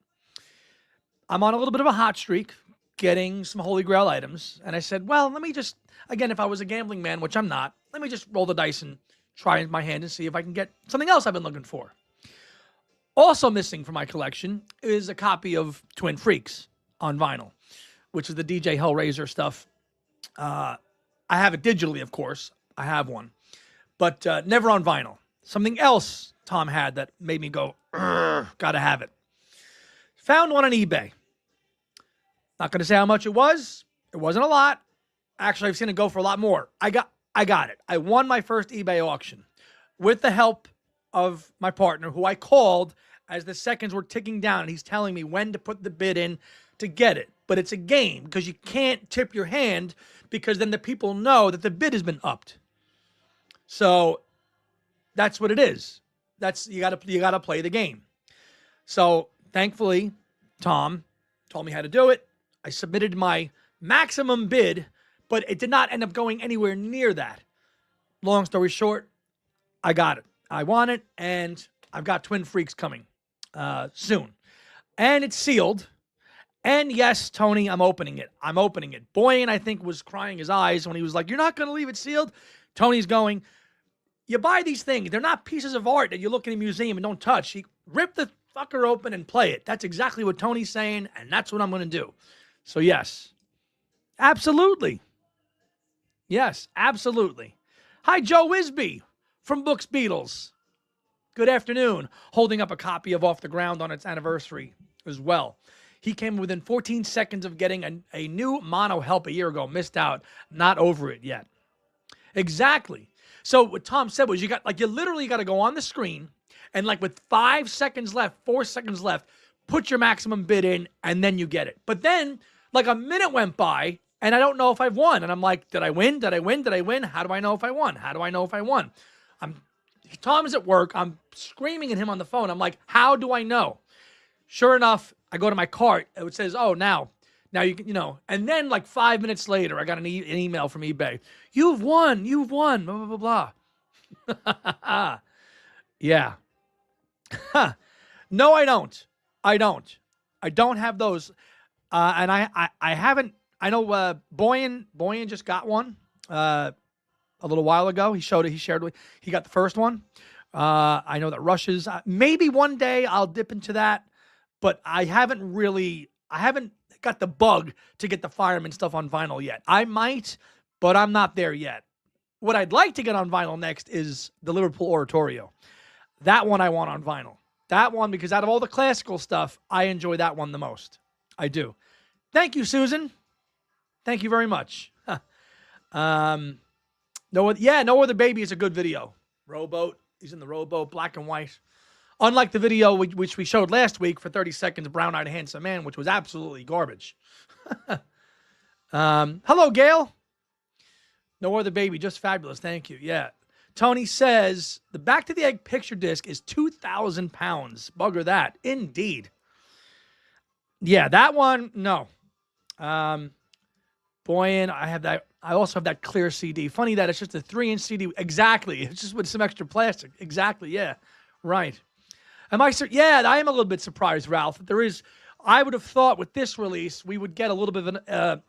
A: I'm on a little bit of a hot streak getting some Holy Grail items. And I said, well, let me just, again, if I was a gambling man, which I'm not, let me just roll the dice and try my hand and see if I can get something else I've been looking for. Also missing from my collection is a copy of Twin Freaks on vinyl, which is the DJ Hellraiser stuff. I have it digitally, of course. I have one. But never on vinyl. Something else Tom had that made me go, gotta have it. Found one on eBay. Not going to say how much it was. It wasn't a lot. Actually, I've seen it go for a lot more. I got it. I won my first eBay auction with the help of my partner, who I called as the seconds were ticking down, and he's telling me when to put the bid in to get it. But it's a game because you can't tip your hand because then the people know that the bid has been upped. So that's what it is. You gotta play the game. So thankfully, Tom told me how to do it. I submitted my maximum bid, but it did not end up going anywhere near that. Long story short, I got it. I won it, and I've got Twin Freaks coming soon. And it's sealed. And yes, Tony, I'm opening it. Boyan, I think, was crying his eyes when he was like, you're not going to leave it sealed? Tony's going, you buy these things. They're not pieces of art that you look in a museum and don't touch. You rip the fucker open and play it. That's exactly what Tony's saying, and that's what I'm going to do. So yes, absolutely. Yes, absolutely. Hi, Joe Wisby from Books Beatles. Good afternoon. Holding up a copy of Off the Ground on its anniversary as well. He came within 14 seconds of getting a new mono help a year ago. Missed out. Not over it yet. Exactly. So what Tom said was you literally got to go on the screen and with 5 seconds left, 4 seconds left, put your maximum bid in and then you get it. But then a minute went by and I don't know if I've won. And I'm like, did I win? Did I win? Did I win? How do I know if I won? How do I know if I won? Tom is at work. I'm screaming at him on the phone. I'm like, how do I know? Sure enough, I go to my cart. It says, oh, now you can, and then 5 minutes later, I got an email from eBay. You've won, blah, blah, blah, blah. Yeah. No, I don't. I don't have those. And I haven't, I know Boyan just got one a little while ago. He shared with, he got the first one. I know that Rush's, maybe one day I'll dip into that, but I haven't got the bug to get the Fireman stuff on vinyl yet. I might, but I'm not there yet. What I'd like to get on vinyl next is the Liverpool Oratorio. That one I want on vinyl. That one, because out of all the classical stuff, I enjoy that one the most. I do. Thank you, Susan. Thank you very much. No Other Baby is a good video. Rowboat. He's in the rowboat, black and white. Unlike the video which we showed last week for 30 seconds, Brown-Eyed Handsome Man, which was absolutely garbage. Hello, Gail. No Other Baby, just fabulous. Thank you. Yeah. Tony says, the Back to the Egg picture disc is 2,000 pounds. Bugger that. Indeed. Yeah, that one, no. Boyan, I also have that clear CD. Funny that it's just a 3-inch CD. Exactly. It's just with some extra plastic. Exactly. Yeah. Right. Yeah, I am a little bit surprised, Ralph. I would have thought with this release, we would get a little bit of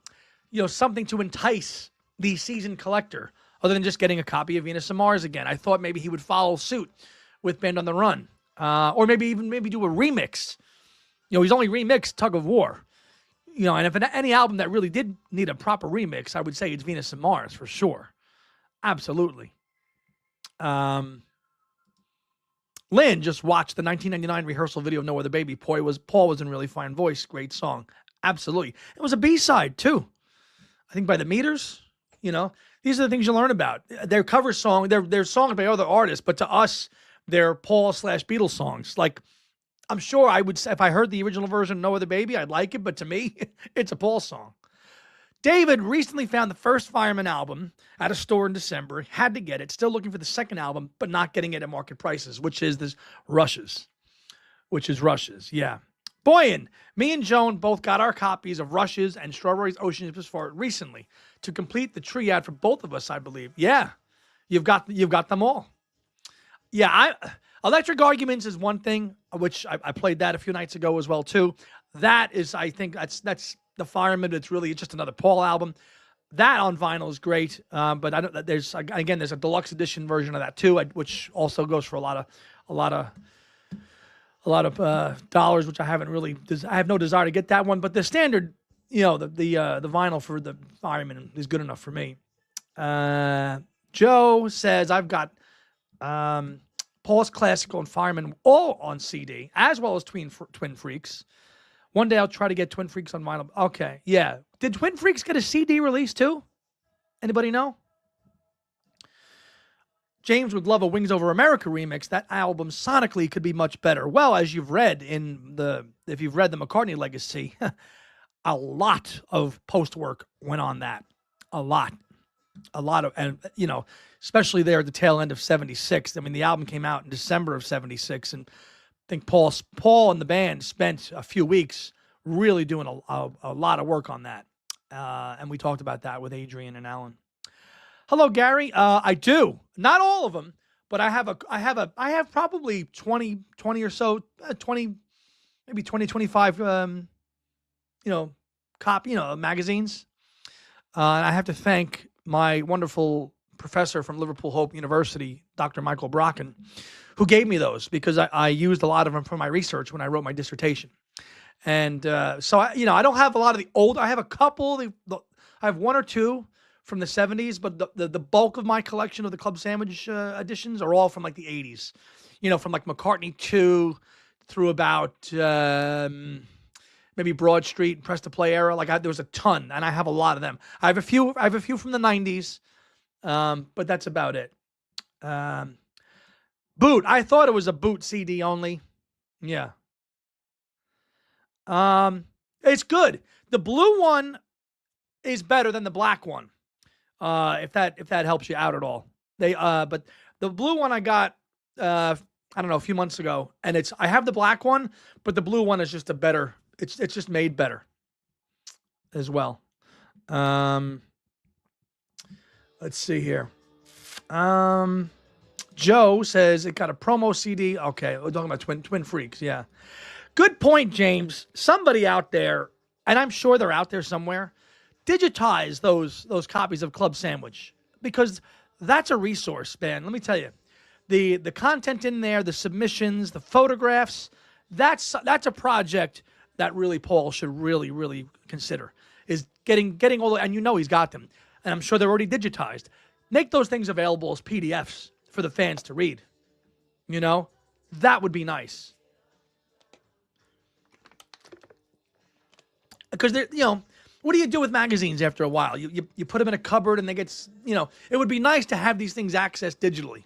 A: something to entice the seasoned collector other than just getting a copy of Venus and Mars again. I thought maybe he would follow suit with Band on the Run, or maybe do a remix. He's only remixed Tug of War. And if any album that really did need a proper remix, I would say it's Venus and Mars for sure. Absolutely. Lynn just watched the 1999 rehearsal video of No Other Baby. Paul was in really fine voice. Great song. Absolutely. It was a B-side too. I think by the Meters. These are the things you learn about. Their cover song, they're songs by other artists, but to us, they're Paul/Beatles songs. Like, I'm sure I would say if I heard the original version of No Other Baby, I'd like it, but to me, it's a Paul song. David recently found the first Fireman album at a store in December. Had to get it. Still looking for the second album, but not getting it at market prices, which is Rushes. Yeah. Boyan, me and Joan both got our copies of Rushes and Strawberries Ocean for it recently to complete the triad for both of us, I believe. Yeah. You've got them all. Yeah, Electric Arguments is one thing, which I played that a few nights ago as well too. That is, I think that's the Fireman. It's just another Paul album. That on vinyl is great, but there's a deluxe edition version of that too, which also goes for a lot of dollars, which I have no desire to get that one. But the standard, the vinyl for the Fireman is good enough for me. Joe says I've got Paul's Classical and Fireman all on CD, as well as Twin Freaks. One day I'll try to get Twin Freaks on vinyl. Okay, yeah. Did Twin Freaks get a CD release too? Anybody know? James would love a Wings Over America remix. That album sonically could be much better. Well, as you've read if you've read the McCartney Legacy, a lot of post work went on that. A lot of, and especially there at the tail end of 76. I mean, the album came out in December of 76, and I think Paul and the band spent a few weeks really doing a lot of work on that. And we talked about that with Adrian and Alan. Hello, Gary. I do. Not all of them, but I have probably 20 or so, 20, maybe 20, 25, magazines. And I have to thank my wonderful professor from Liverpool Hope University, Dr. Michael Brocken, who gave me those because I used a lot of them for my research when I wrote my dissertation. And so I don't have a lot of the old. I have a couple. I have one or two from the 70s, but the bulk of my collection of the Club Sandwich editions are all from like the 80s. From like McCartney 2 through about maybe Broad Street, Press to Play era. Like there was a ton, and I have a lot of them. I have a few from the 90s, but that's about it. Boot. I thought it was a Boot CD only. Yeah. It's good. The blue one is better than the black one. If that helps you out at all. But the blue one I got, I don't know, a few months ago, and I have the black one, but the blue one is just it's just made better as well. Let's see here. Joe says it got a promo CD. Okay, we're talking about Twin Freaks. Yeah. Good point, James. Somebody out there, and I'm sure they're out there somewhere, digitize those copies of Club Sandwich, because that's a resource, man. Let me tell you, the content in there, the submissions, the photographs, that's a project that really Paul should really, really consider, is getting all the, and he's got them, and I'm sure they're already digitized. Make those things available as PDFs for the fans to read. That would be nice. Because what do you do with magazines after a while? You put them in a cupboard and they get, it would be nice to have these things accessed digitally,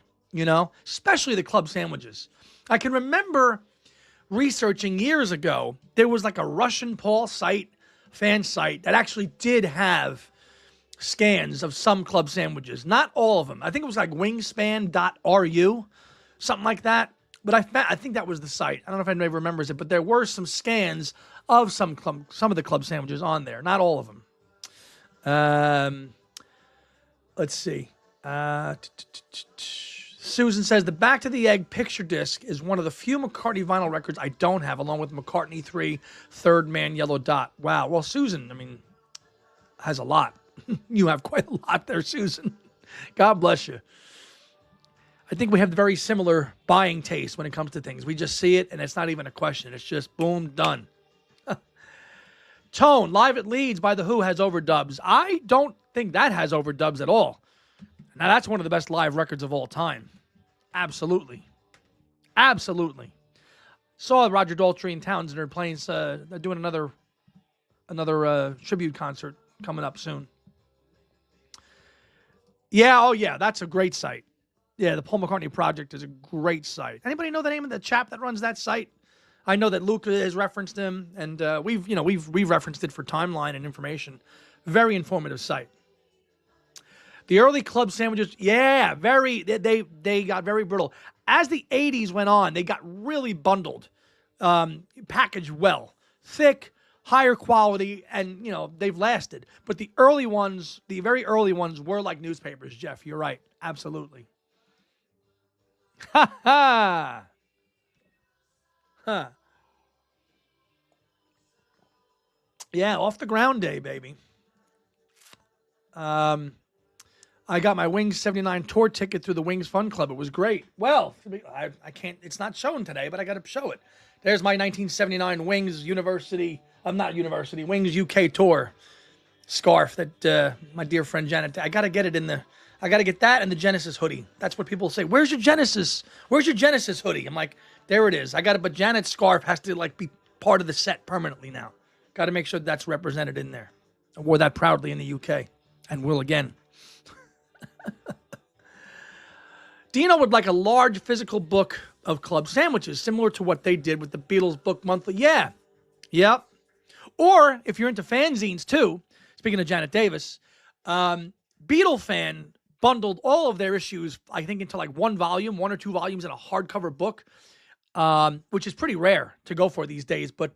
A: especially the Club Sandwiches. I can remember researching years ago, there was like a Russian Paul fan site that actually did have scans of some Club Sandwiches. Not all of them. I think it was like wingspan.ru, something like that. But I think that was the site. I don't know if anybody remembers it, but there were some scans of some of the Club Sandwiches on there. Not all of them. Let's see. Susan says the Back to the Egg picture disc is one of the few McCartney vinyl records I don't have, along with McCartney 3, Third Man, Yellow Dot. Wow. Well, Susan, has a lot. You have quite a lot there, Susan. God bless you. I think we have very similar buying taste when it comes to things. We just see it, and it's not even a question. It's just boom, done. Tone, Live at Leeds by The Who has overdubs. I don't think that has overdubs at all. Now, that's one of the best live records of all time. Absolutely. Absolutely. Saw Roger Daltrey and Townsend are playing, they're doing another tribute concert coming up soon. Yeah, oh yeah, that's a great site. Yeah, the Paul McCartney Project is a great site. Anybody know the name of the chap that runs that site? I know that Luke has referenced him, and we've referenced it for timeline and information. Very informative site. The early club sandwiches, yeah, they got very brittle. As the 80s went on, they got really bundled, packaged well, thick, higher quality, and they've lasted. But the very early ones were like newspapers, Jeff. You're right. Absolutely. Ha ha. Huh. Yeah, off the ground day, baby. I got my Wings 79 tour ticket through the Wings Fun Club. It was great. Well, I can't, it's not shown today, but I got to show it. There's my 1979 Wings Wings UK tour scarf that my dear friend Janet, I got to get that and the Genesis hoodie. That's what people say. Where's your Genesis hoodie? I'm like, there it is. I got it, but Janet's scarf has to be part of the set permanently now. Got to make sure that's represented in there. I wore that proudly in the UK and will again. Dino would like a large physical book of club sandwiches, similar to what they did with the Beatles book monthly. Yeah. Yep. Or if you're into fanzines too, speaking of Janet Davis, Beatle Fan bundled all of their issues, I think, into one or two volumes in a hardcover book, which is pretty rare to go for these days. But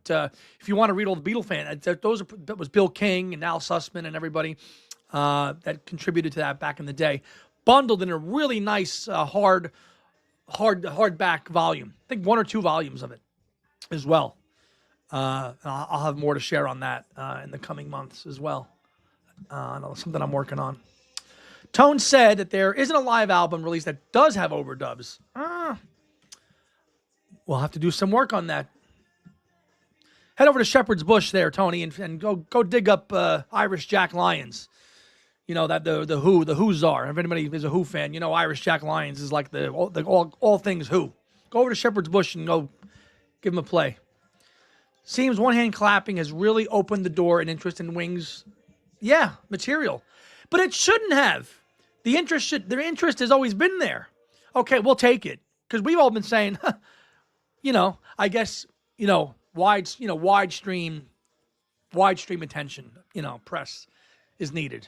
A: if you want to read all the Beatle Fan, that was Bill King and Al Sussman and everybody that contributed to that back in the day, bundled in a really nice hardback volume. I think one or two volumes of it as well. I'll have more to share on that in the coming months as well. Something I'm working on. Tone said that there isn't a live album release that does have overdubs. We'll have to do some work on that. Head over to Shepherd's Bush there, Tony, and go dig up Irish Jack Lyons. That the Who czar. If anybody is a Who fan, Irish Jack Lyons is like all things Who. Go over to Shepherd's Bush and go give him a play. Seems one hand clapping has really opened the door and interest in Wings. Yeah, material, but it shouldn't have. Their interest has always been there. Okay, we'll take it because we've all been saying, I guess wide stream attention, press is needed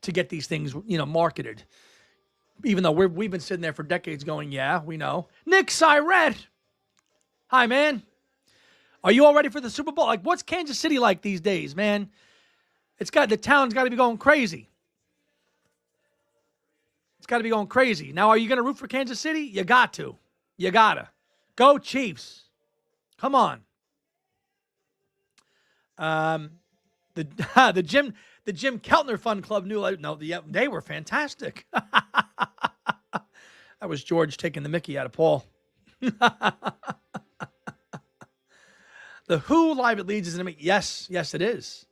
A: to get these things, marketed. Even though we've been sitting there for decades going, yeah, we know. Nick Syrett. Hi, man. Are you all ready for the Super Bowl? What's Kansas City like these days, man? The town's got to be going crazy. It's got to be going crazy. Now, are you going to root for Kansas City? You got to. You got to. Go Chiefs. Come on. The Jim Keltner Fun Club they were fantastic. That was George taking the Mickey out of Paul. The Who Live at Leeds is in Mickey. Yes, it is.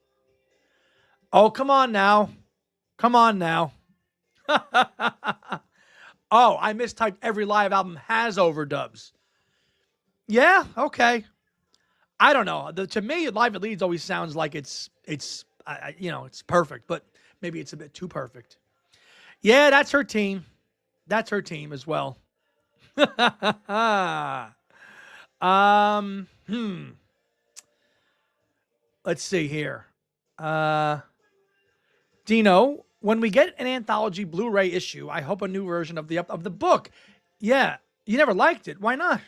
A: Oh, come on now. Oh, I mistyped. Every live album has overdubs. Yeah, okay. I don't know. To me, Live at Leeds always sounds like it's perfect, but maybe it's a bit too perfect. Yeah, that's her team. That's her team as well. Let's see here. Dino, when we get an anthology Blu-ray issue, I hope a new version of the book. Yeah, you never liked it. Why not?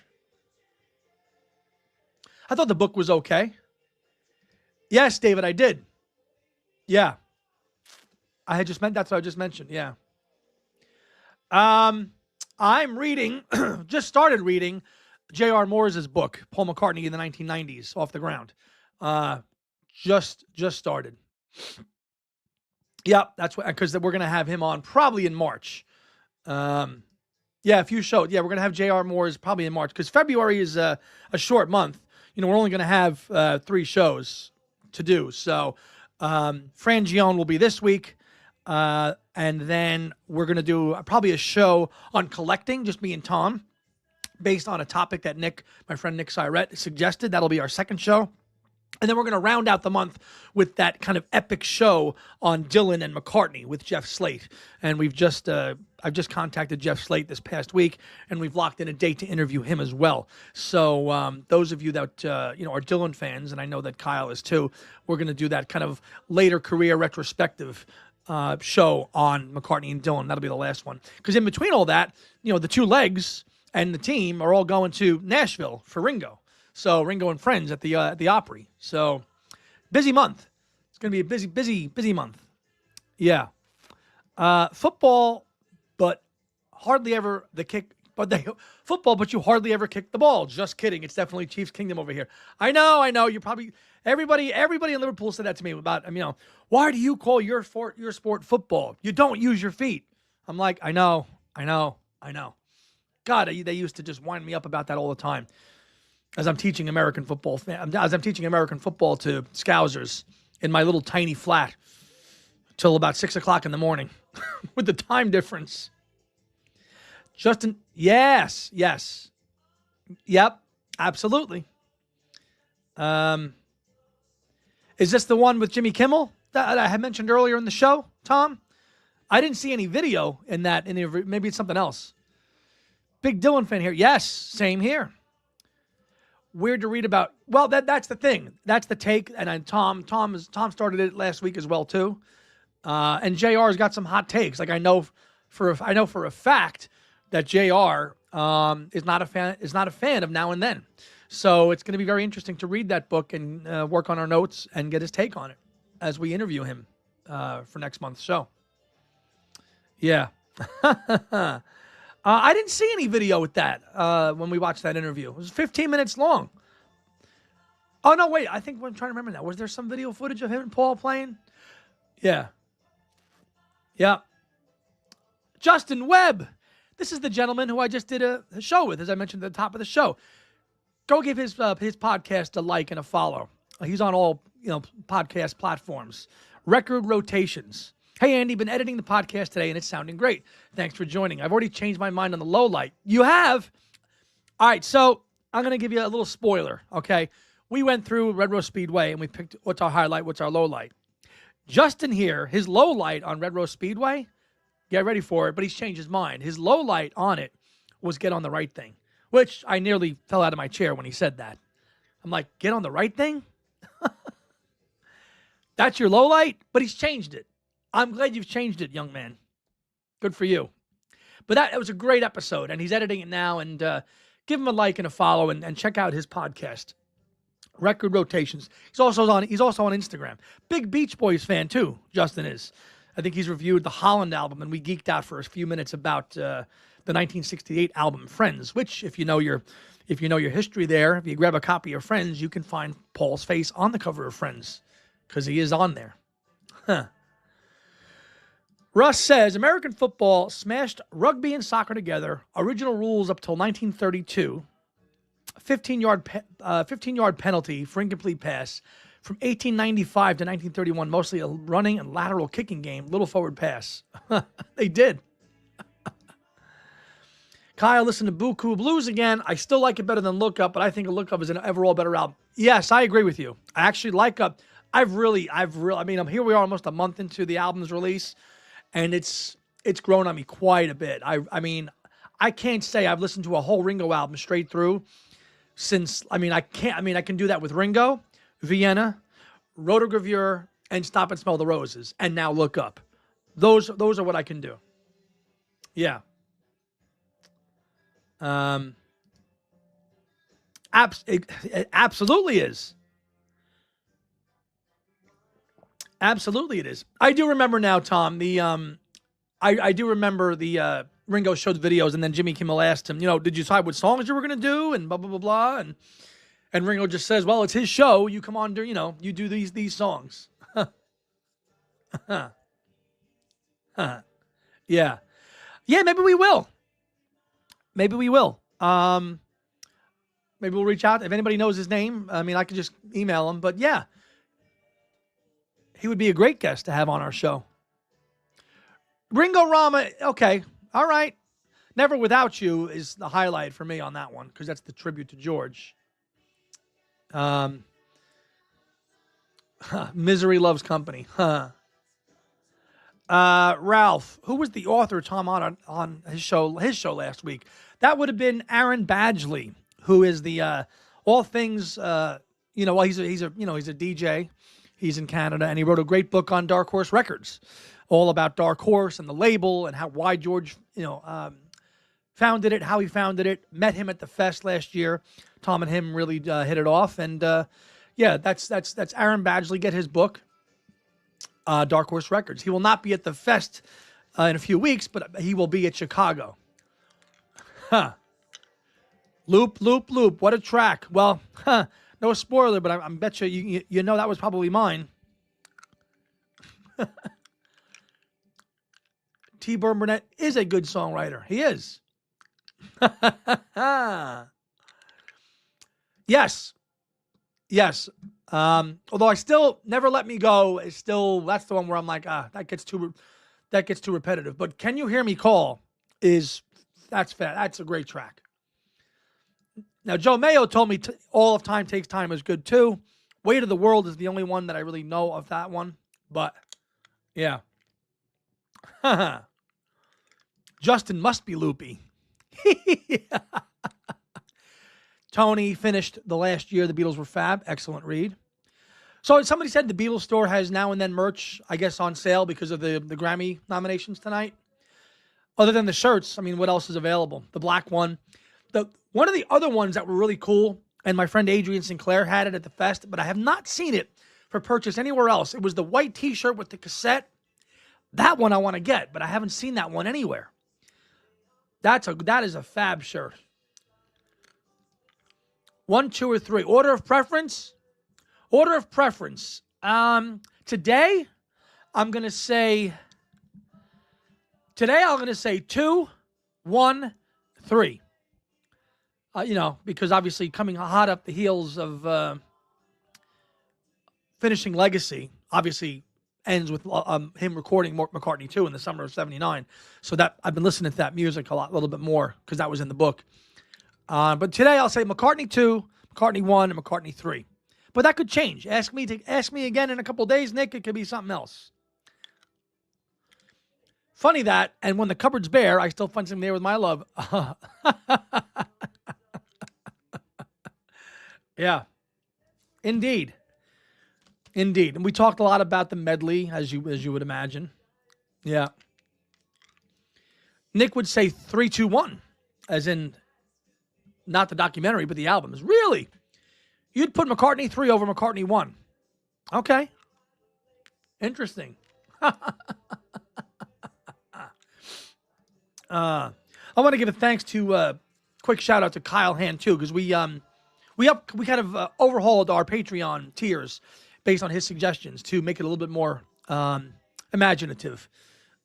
A: I thought the book was okay. Yes, David, I did. Yeah. That's what I just mentioned. Yeah. I'm reading, just started reading J.R. Moore's book, Paul McCartney in the 1990s, Off the Ground. Just started. Yep, that's what, because we're gonna have him on probably in March. Yeah, a few shows. Yeah, we're gonna have J.R. Moore's probably in March because February is a short month. We're only gonna have 3 shows to do. So, Fran Gion will be this week, and then we're gonna do probably a show on collecting, just me and Tom, based on a topic that my friend Nick Siret, suggested. That'll be our second show. And then we're going to round out the month with that kind of epic show on Dylan and McCartney with Jeff Slate. And I've just contacted Jeff Slate this past week, and we've locked in a date to interview him as well. So those of you that are Dylan fans, and I know that Kyle is too, we're going to do that kind of later career retrospective show on McCartney and Dylan. That'll be the last one. Because in between all that, the 2 legs and the team are all going to Nashville for Ringo. So Ringo and Friends at the Opry. So busy month. It's going to be a busy month. Yeah. Football, but hardly ever the kick. Football, but you hardly ever kick the ball. Just kidding. It's definitely Chiefs Kingdom over here. I know. You probably everybody in Liverpool said that to me about why do you call your sport football? You don't use your feet. I'm like, I know. God, they used to just wind me up about that all the time. As I'm teaching American football to Scousers in my little tiny flat till about 6 o'clock in the morning with the time difference. Justin, yes. Yep, absolutely. Is this the one with Jimmy Kimmel that I had mentioned earlier in the show, Tom? I didn't see any video in that. Maybe it's something else. Big Dylan fan here. Yes, same here. Weird to read about. Well, that's the thing. That's the take. And Tom started it last week as well too. And JR's got some hot takes. Like I know for a fact that JR is not a fan of Now and Then. So it's going to be very interesting to read that book and work on our notes and get his take on it as we interview him for next month's show. Yeah. I didn't see any video with that when we watched that interview. It was 15 minutes long. Oh, no, wait. I think I'm trying to remember now. Was there some video footage of him and Paul playing? Yeah. Justin Webb. This is the gentleman who I just did a show with, as I mentioned at the top of the show. Go give his podcast a like and a follow. He's on all podcast platforms. Record Rotations. Hey, Andy, been editing the podcast today, and it's sounding great. Thanks for joining. I've already changed my mind on the low light. You have? All right, so I'm going to give you a little spoiler, okay? We went through Red Rose Speedway, and we picked what's our highlight, what's our low light. Justin here, his low light on Red Rose Speedway, get ready for it, but he's changed his mind. His low light on it was Get on the Right Thing, which I nearly fell out of my chair when he said that. I'm like, get on the right thing? That's your low light? But he's changed it. I'm glad you've changed it, young man. Good for you. But that was a great episode, and he's editing it now. And give him a like and a follow, and check out his podcast, Record Rotations. He's also on Instagram. Big Beach Boys fan too. Justin is. I think he's reviewed the Holland album, and we geeked out for a few minutes about the 1968 album Friends. Which, if you know your history there, if you grab a copy of Friends, you can find Paul's face on the cover of Friends because he is on there. Huh. Russ says, American football smashed rugby and soccer together. Original rules up till 1932. 15-yard penalty for incomplete pass. From 1895 to 1931, mostly a running and lateral kicking game. Little forward pass. They did. Kyle, listen to Buku Blues again. I still like it better than Look Up, but I think Look Up is an overall better album. Yes, I agree with you. I actually like Up. I mean, here we are almost a month into the album's release. And it's grown on me quite a bit. I mean, I can't say I've listened to a whole Ringo album straight through since, I can do that with Ringo, Vienna, Rotogravure, and Stop and Smell the Roses, and now Look Up. Those are what I can do. Yeah. It absolutely is. Absolutely it is. I do remember now, Tom, I do remember the Ringo showed videos, and then Jimmy Kimmel asked him, did you decide what songs you were going to do, and blah, blah, blah, blah, and Ringo just says, well, it's his show. You come on, you do these songs. Yeah. Yeah, maybe we will. Maybe we will. Maybe we'll reach out. If anybody knows his name, I mean, I could just email him. But yeah, he would be a great guest to have on our show. Ringo Rama, okay. All right. Never Without You is the highlight for me on that one because that's the tribute to George. Misery Loves Company. Ralph, who was the author Tom on his show last week? That would have been Aaron Badgley, who is the all things well, he's a DJ. He's in Canada, and he wrote a great book on Dark Horse Records, all about Dark Horse and the label and why George founded it, how he founded it. Met him at the fest last year. Tom and him really hit it off, and yeah, that's Aaron Badgley. Get his book, Dark Horse Records. He will not be at the fest in a few weeks, but he will be at Chicago. Huh. Loop, loop, loop. What a track. Well, no spoiler, but I bet you know that was probably mine. T. Burn Burnett is a good songwriter. He is. Yes. Yes. Although I still Never Let Me Go is still, that's the one where I'm like, that gets too repetitive. But Can You Hear Me Call that's fat. That's a great track. Now, Joe Mayo told me All of Time Takes Time is good too. Weight of the World is the only one that I really know of that one. But yeah. Justin must be loopy. Tony finished the last year. The Beatles were fab. Excellent read. So somebody said the Beatles store has Now and Then merch, I guess, on sale because of the Grammy nominations tonight. Other than the shirts, I mean, what else is available? The black one. One of the other ones that were really cool, and my friend Adrian Sinclair had it at the fest, but I have not seen it for purchase anywhere else. It was the white T-shirt with the cassette. That one I want to get, but I haven't seen that one anywhere. That is a fab shirt. 1, 2, or 3. Order of preference? Order of preference. Today, I'm going to say 2, 1, 3. Because obviously coming hot up the heels of finishing Legacy, obviously ends with him recording McCartney 2 in the summer of '79. So that I've been listening to that music a little bit more because that was in the book. But today I'll say McCartney 2, McCartney 1, and McCartney 3. But that could change. Ask me again in a couple of days, Nick. It could be something else. Funny that, and when the cupboard's bare, I still find something there with my love. Yeah, indeed. And we talked a lot about the medley, as you would imagine. Yeah. Nick would say 3, 2, 1, as in not the documentary, but the albums. Really? You'd put McCartney 3 over McCartney 1. Okay. Interesting. I want to give a thanks to quick shout out to Kyle Hand too, because we kind of overhauled our Patreon tiers based on his suggestions to make it a little bit more imaginative.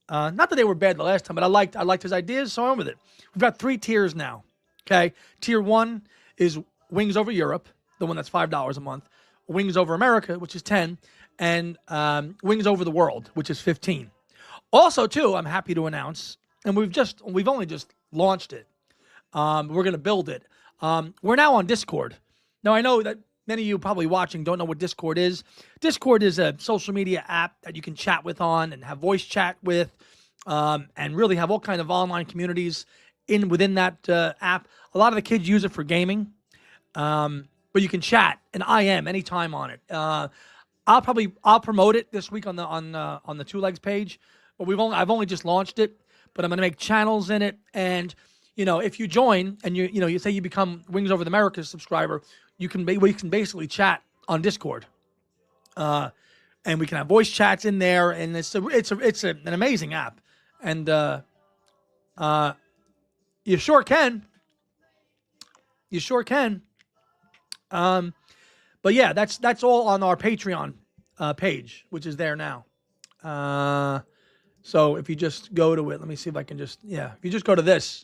A: Not that they were bad the last time, but I liked his ideas, so I went with it. We've got 3 tiers now. Okay, tier 1 is Wings Over Europe, the one that's $5 a month. Wings Over America, which is $10, and Wings Over the World, which is $15. Also, too, I'm happy to announce, and we've only just launched it. We're going to build it. We're now on Discord. Now, I know that many of you probably watching don't know what Discord is. Discord is a social media app that you can chat with on and have voice chat with, and really have all kind of online communities within that app. A lot of the kids use it for gaming, but you can chat and IM anytime on it. I'll promote it this week on the Two Legs page, but I've only just launched it, but I'm going to make channels in it. And if you join and you say you become Wings Over the America subscriber, we can basically chat on Discord, and we can have voice chats in there, and it's an amazing app, and you sure can. You sure can. But yeah, that's all on our Patreon page, which is there now. So if you just go to it, let me see if I can just, yeah, if you just go to this,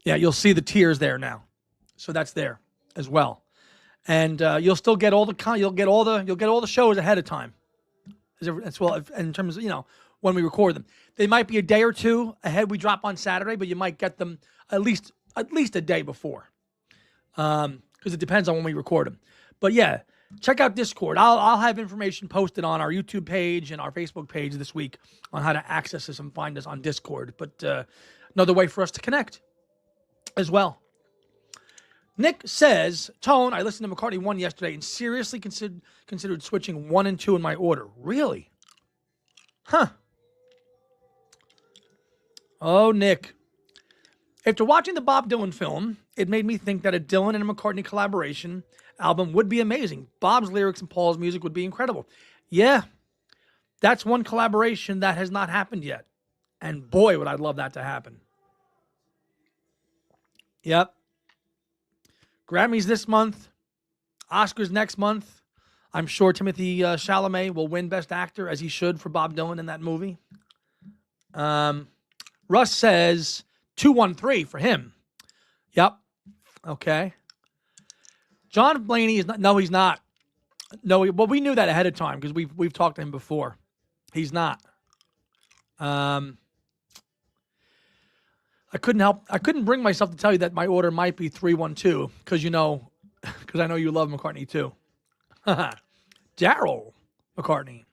A: yeah, you'll see the tiers there now. So that's there as well. And you'll still get all the you'll get all the shows ahead of time as well. In terms of when we record them, they might be a day or two ahead. We drop on Saturday, but you might get them at least a day before, because it depends on when we record them. But yeah, check out Discord. I'll have information posted on our YouTube page and our Facebook page this week on how to access us and find us on Discord. But another way for us to connect as well. Nick says, Tone, I listened to McCartney 1 yesterday and seriously considered switching 1 and 2 in my order. Really? Huh. Oh, Nick. After watching the Bob Dylan film, it made me think that a Dylan and a McCartney collaboration album would be amazing. Bob's lyrics and Paul's music would be incredible. Yeah, that's one collaboration that has not happened yet. And boy, would I love that to happen. Yep. Grammys this month, Oscars next month. I'm sure Timothée Chalamet will win Best Actor, as he should, for Bob Dylan in that movie. Russ says 213 for him. Yep. Okay. John Blaney is not. No, he's not. No, well, we knew that ahead of time because we've talked to him before. He's not. I couldn't bring myself to tell you that my order might be 312 because because I know you love McCartney too. Daryl McCartney.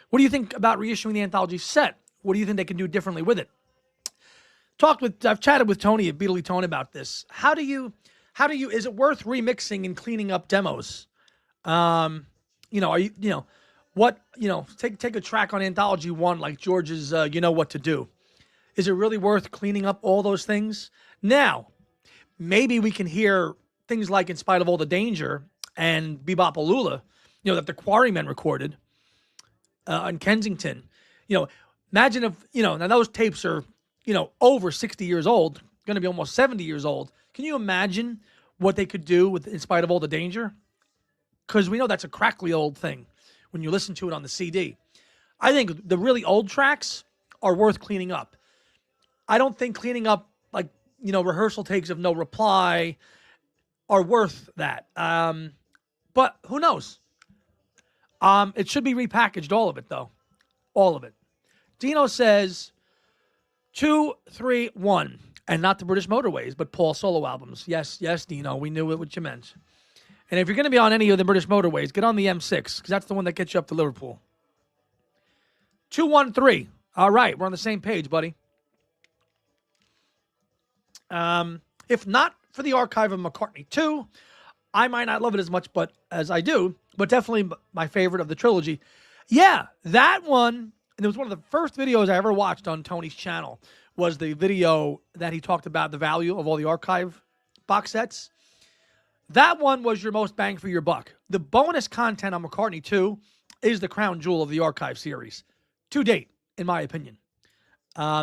A: What do you think about reissuing the anthology set? What do you think they can do differently with it? I've chatted with Tony at Beatley Tone about this. Is it worth remixing and cleaning up demos? Take a track on Anthology 1 like George's You Know What to Do. Is it really worth cleaning up all those things? Now, maybe we can hear things like In Spite of All the Danger and Bebop-A-Lula, that the Quarrymen recorded in Kensington. Imagine if, now those tapes are, over 60 years old, going to be almost 70 years old. Can you imagine what they could do with In Spite of All the Danger? Because we know that's a crackly old thing when you listen to it on the CD. I think the really old tracks are worth cleaning up. I don't think cleaning up rehearsal takes of No Reply are worth that. But who knows? It should be repackaged, all of it though. All of it. Dino says 2, 3, 1. And not the British Motorways, but Paul's solo albums. Yes, Dino, we knew what you meant. And if you're going to be on any of the British Motorways, get on the M6, because that's the one that gets you up to Liverpool. 213. All right, we're on the same page, buddy. If not for the archive of McCartney 2, I might not love it as much as I do, but definitely my favorite of the trilogy. Yeah, that one, and it was one of the first videos I ever watched on Tony's channel, was the video that he talked about the value of all the archive box sets. That one was your most bang for your buck. The bonus content on McCartney 2 is the crown jewel of the archive series, to date, in my opinion,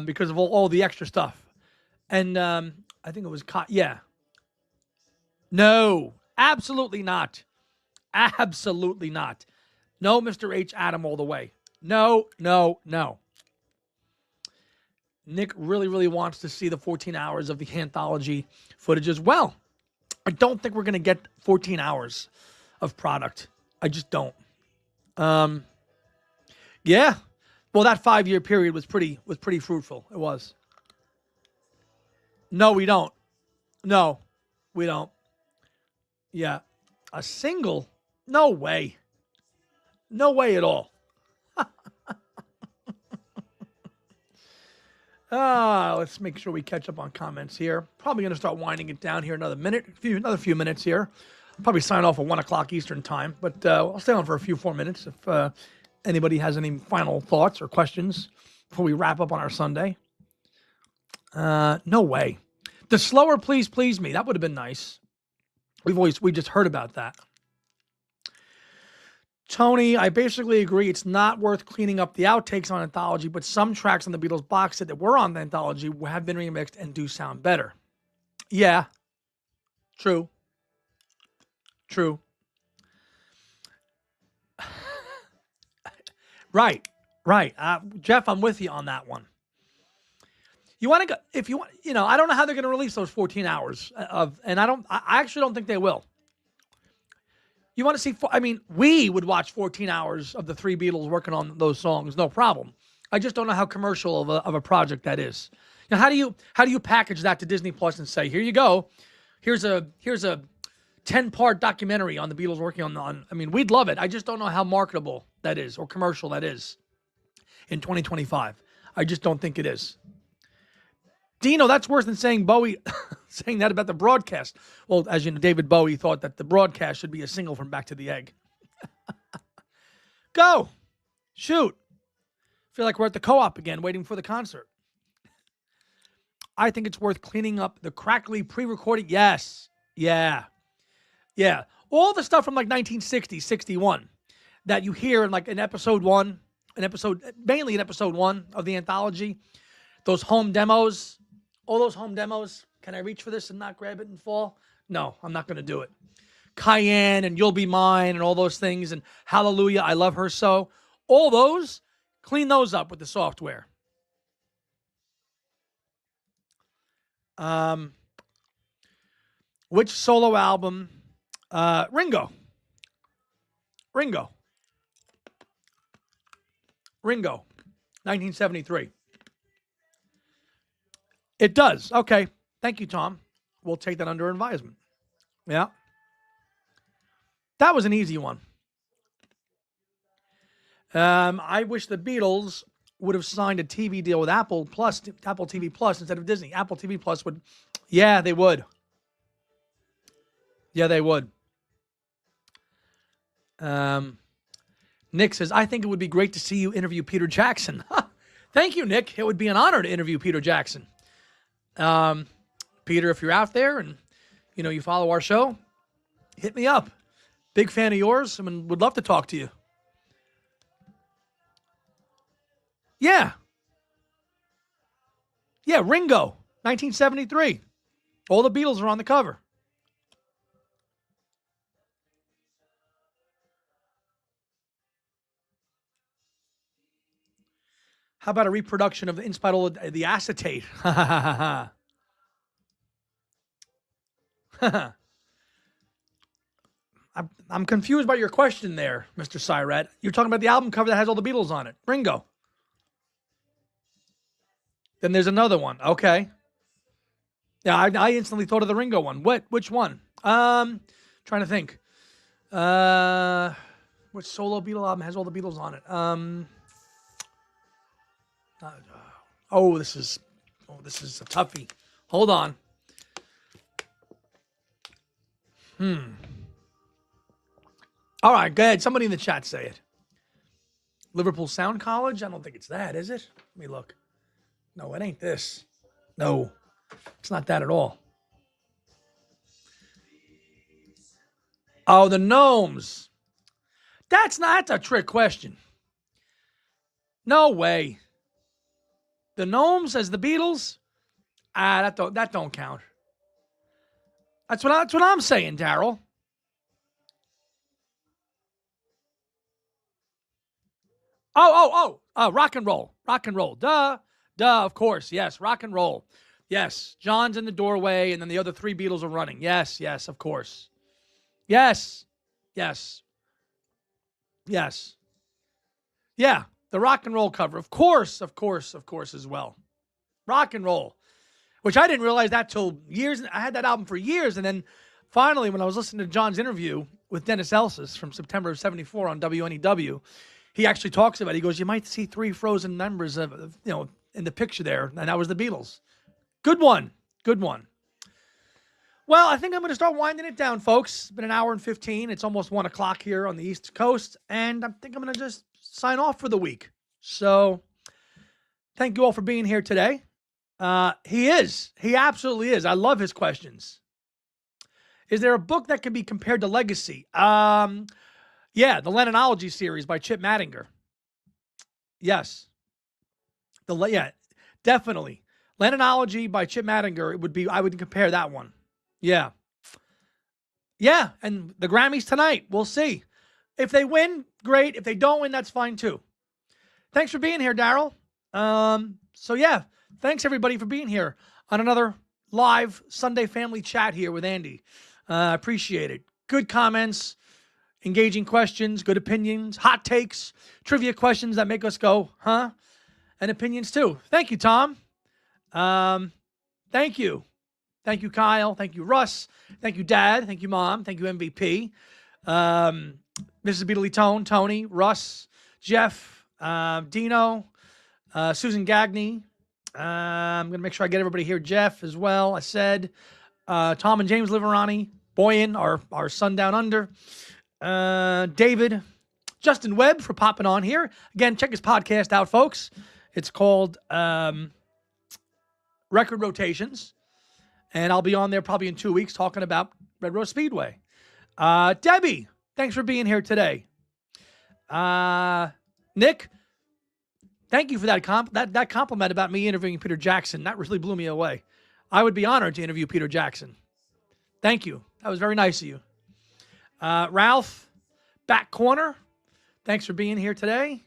A: because of all the extra stuff. And I think it was, yeah. No, absolutely not. Absolutely not. No, Mr. H. Adam all the way. No. Nick really, really wants to see the 14 hours of the anthology footage as well. I don't think we're going to get 14 hours of product. I just don't. Yeah. Well, that 5-year period was pretty fruitful. It was. No, we don't. No, we don't. Yeah. A single? No way. No way at all. Let's make sure we catch up on comments here. Probably going to start winding it down here another few minutes here. I'll probably sign off at 1 o'clock Eastern time, but I'll stay on for a few more minutes if anybody has any final thoughts or questions before we wrap up on our Sunday. No way. The slower Please Please Me, that would have been nice. We just heard about that. Tony, I basically agree. It's not worth cleaning up the outtakes on Anthology, but some tracks on the Beatles box set that were on the Anthology have been remixed and do sound better. Yeah. True. Right. Right. Jeff, I'm with you on that one. You want to go, if you want, I don't know how they're going to release those 14 hours and I actually don't think they will. You want to see, we would watch 14 hours of the three Beatles working on those songs, no problem. I just don't know how commercial of a project that is. How do you package that to Disney Plus and say, here you go, here's a 10-part documentary on the Beatles working on. We'd love it. I just don't know how marketable that is or commercial that is in 2025. I just don't think it is. Dino, that's worse than saying Bowie, saying that about the broadcast. Well, as you know, David Bowie thought that the broadcast should be a single from Back to the Egg. Go. Shoot. Feel like we're at the co-op again, waiting for the concert. I think it's worth cleaning up the crackly pre-recording. Yes. Yeah. Yeah. All the stuff from like 1960, 61 that you hear in like mainly in episode 1 of the anthology, those home demos, all those home demos. Can I reach for this and not grab it and fall? No, I'm not going to do it. Cayenne and You'll Be Mine and all those things and Hallelujah, I Love Her So. All those, clean those up with the software. Which solo album? Ringo. 1973. It does. Okay. Thank you, Tom. We'll take that under advisement. Yeah. That was an easy one. I wish the Beatles would have signed a TV deal with Apple TV Plus instead of Disney. Apple TV Plus would. Yeah, they would. Yeah, they would. Nick says, I think it would be great to see you interview Peter Jackson. Thank you, Nick. It would be an honor to interview Peter Jackson. Peter, if you're out there and, you follow our show, hit me up. Big fan of yours. Would love to talk to you. Yeah. Yeah, Ringo, 1973. All the Beatles are on the cover. How about a reproduction of In Spite of the Acetate? I'm confused by your question there, Mr. Syret. You're talking about the album cover that has all the Beatles on it. Ringo. Then there's another one. Okay. Yeah, I instantly thought of the Ringo one. Which one? Trying to think. Which solo Beatle album has all the Beatles on it? This is a toughie. Hold on. All right, go ahead. Somebody in the chat say it. Liverpool Sound College? I don't think it's that, is it? Let me look. No, it ain't this. No, it's not that at all. Oh, the Gnomes. That's a trick question. No way. The Gnomes as the Beatles? That don't count. That's what I'm saying, Daryl. Rock and roll. Duh, of course. Yes, rock and roll. Yes, John's in the doorway, and then the other three Beatles are running. Yes, of course. Yes. Yeah, the rock and roll cover. Of course as well. Rock and roll, which I didn't realize that till years. I had that album for years, and then finally, when I was listening to John's interview with Dennis Elsis from September of '74 on WNEW, he actually talks about it. He goes, you might see three frozen members of, in the picture there, and that was the Beatles. Good one. Well, I think I'm going to start winding it down, folks. It's been an hour and 15. It's almost 1 o'clock here on the East Coast, and I think I'm going to just sign off for the week. So thank you all for being here today. He absolutely is. I love his questions. Is there a book that can be compared to Legacy? Yeah, the Lennonology series by Chip Mattinger. Yes. Definitely. Lennonology by Chip Mattinger, I would compare that one. Yeah. Yeah, and the Grammys tonight, we'll see. If they win, great. If they don't win, that's fine too. Thanks for being here, Daryl. So yeah, thanks everybody for being here on another live Sunday family chat here with Andy. Appreciate it. Good comments, engaging questions, good opinions, hot takes, trivia questions that make us go, huh? And opinions too. Thank you, Tom. Thank you. Thank you, Kyle. Thank you, Russ. Thank you, Dad. Thank you, Mom. Thank you, MVP. Mrs. Beatley Tone, Tony, Russ, Jeff, Dino, Susan Gagney. I'm going to make sure I get everybody here. Jeff as well. I said Tom and James Liverani, Boyan, our son down under. David, Justin Webb for popping on here. Again, check his podcast out, folks. It's called Record Rotations. And I'll be on there probably in 2 weeks talking about Red Rose Speedway. Debbie, thanks for being here today. Nick, thank you for that compliment about me interviewing Peter Jackson. That really blew me away. I would be honored to interview Peter Jackson. Thank you. That was very nice of you. Ralph, back corner, thanks for being here today.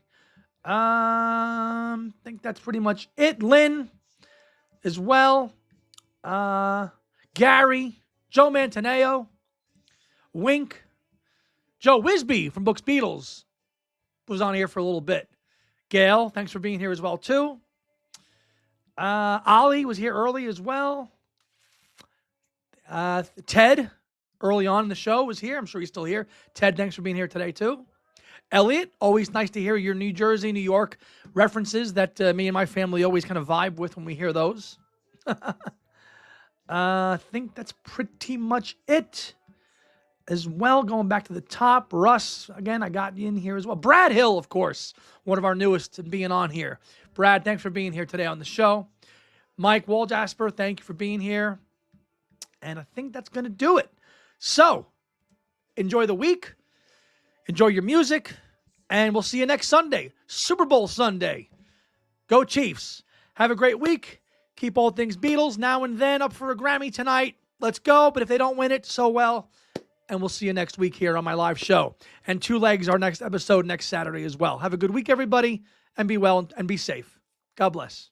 A: I think that's pretty much it. Lynn as well. Gary, Joe Mantaneo, Wink, Joe Wisby from Books Beatles was on here for a little bit. Gail, thanks for being here as well too. Ollie was here early as well. Ted, early on in the show, was here. I'm sure he's still here. Ted, thanks for being here today too. Elliot, always nice to hear your New Jersey, New York references that me and my family always kind of vibe with when we hear those. I think that's pretty much it as well. Going back to the top, Russ, again, I got you in here as well. Brad Hill, of course, one of our newest and being on here. Brad, thanks for being here today on the show. Mike Waldasper, thank you for being here. And I think that's going to do it. So, enjoy the week. Enjoy your music. And we'll see you next Sunday, Super Bowl Sunday. Go Chiefs. Have a great week. Keep all things Beatles now and then up for a Grammy tonight. Let's go. But if they don't win it, so well. And we'll see you next week here on my live show. And Two Legs, our next episode next Saturday as well. Have a good week, everybody. And be well and be safe. God bless.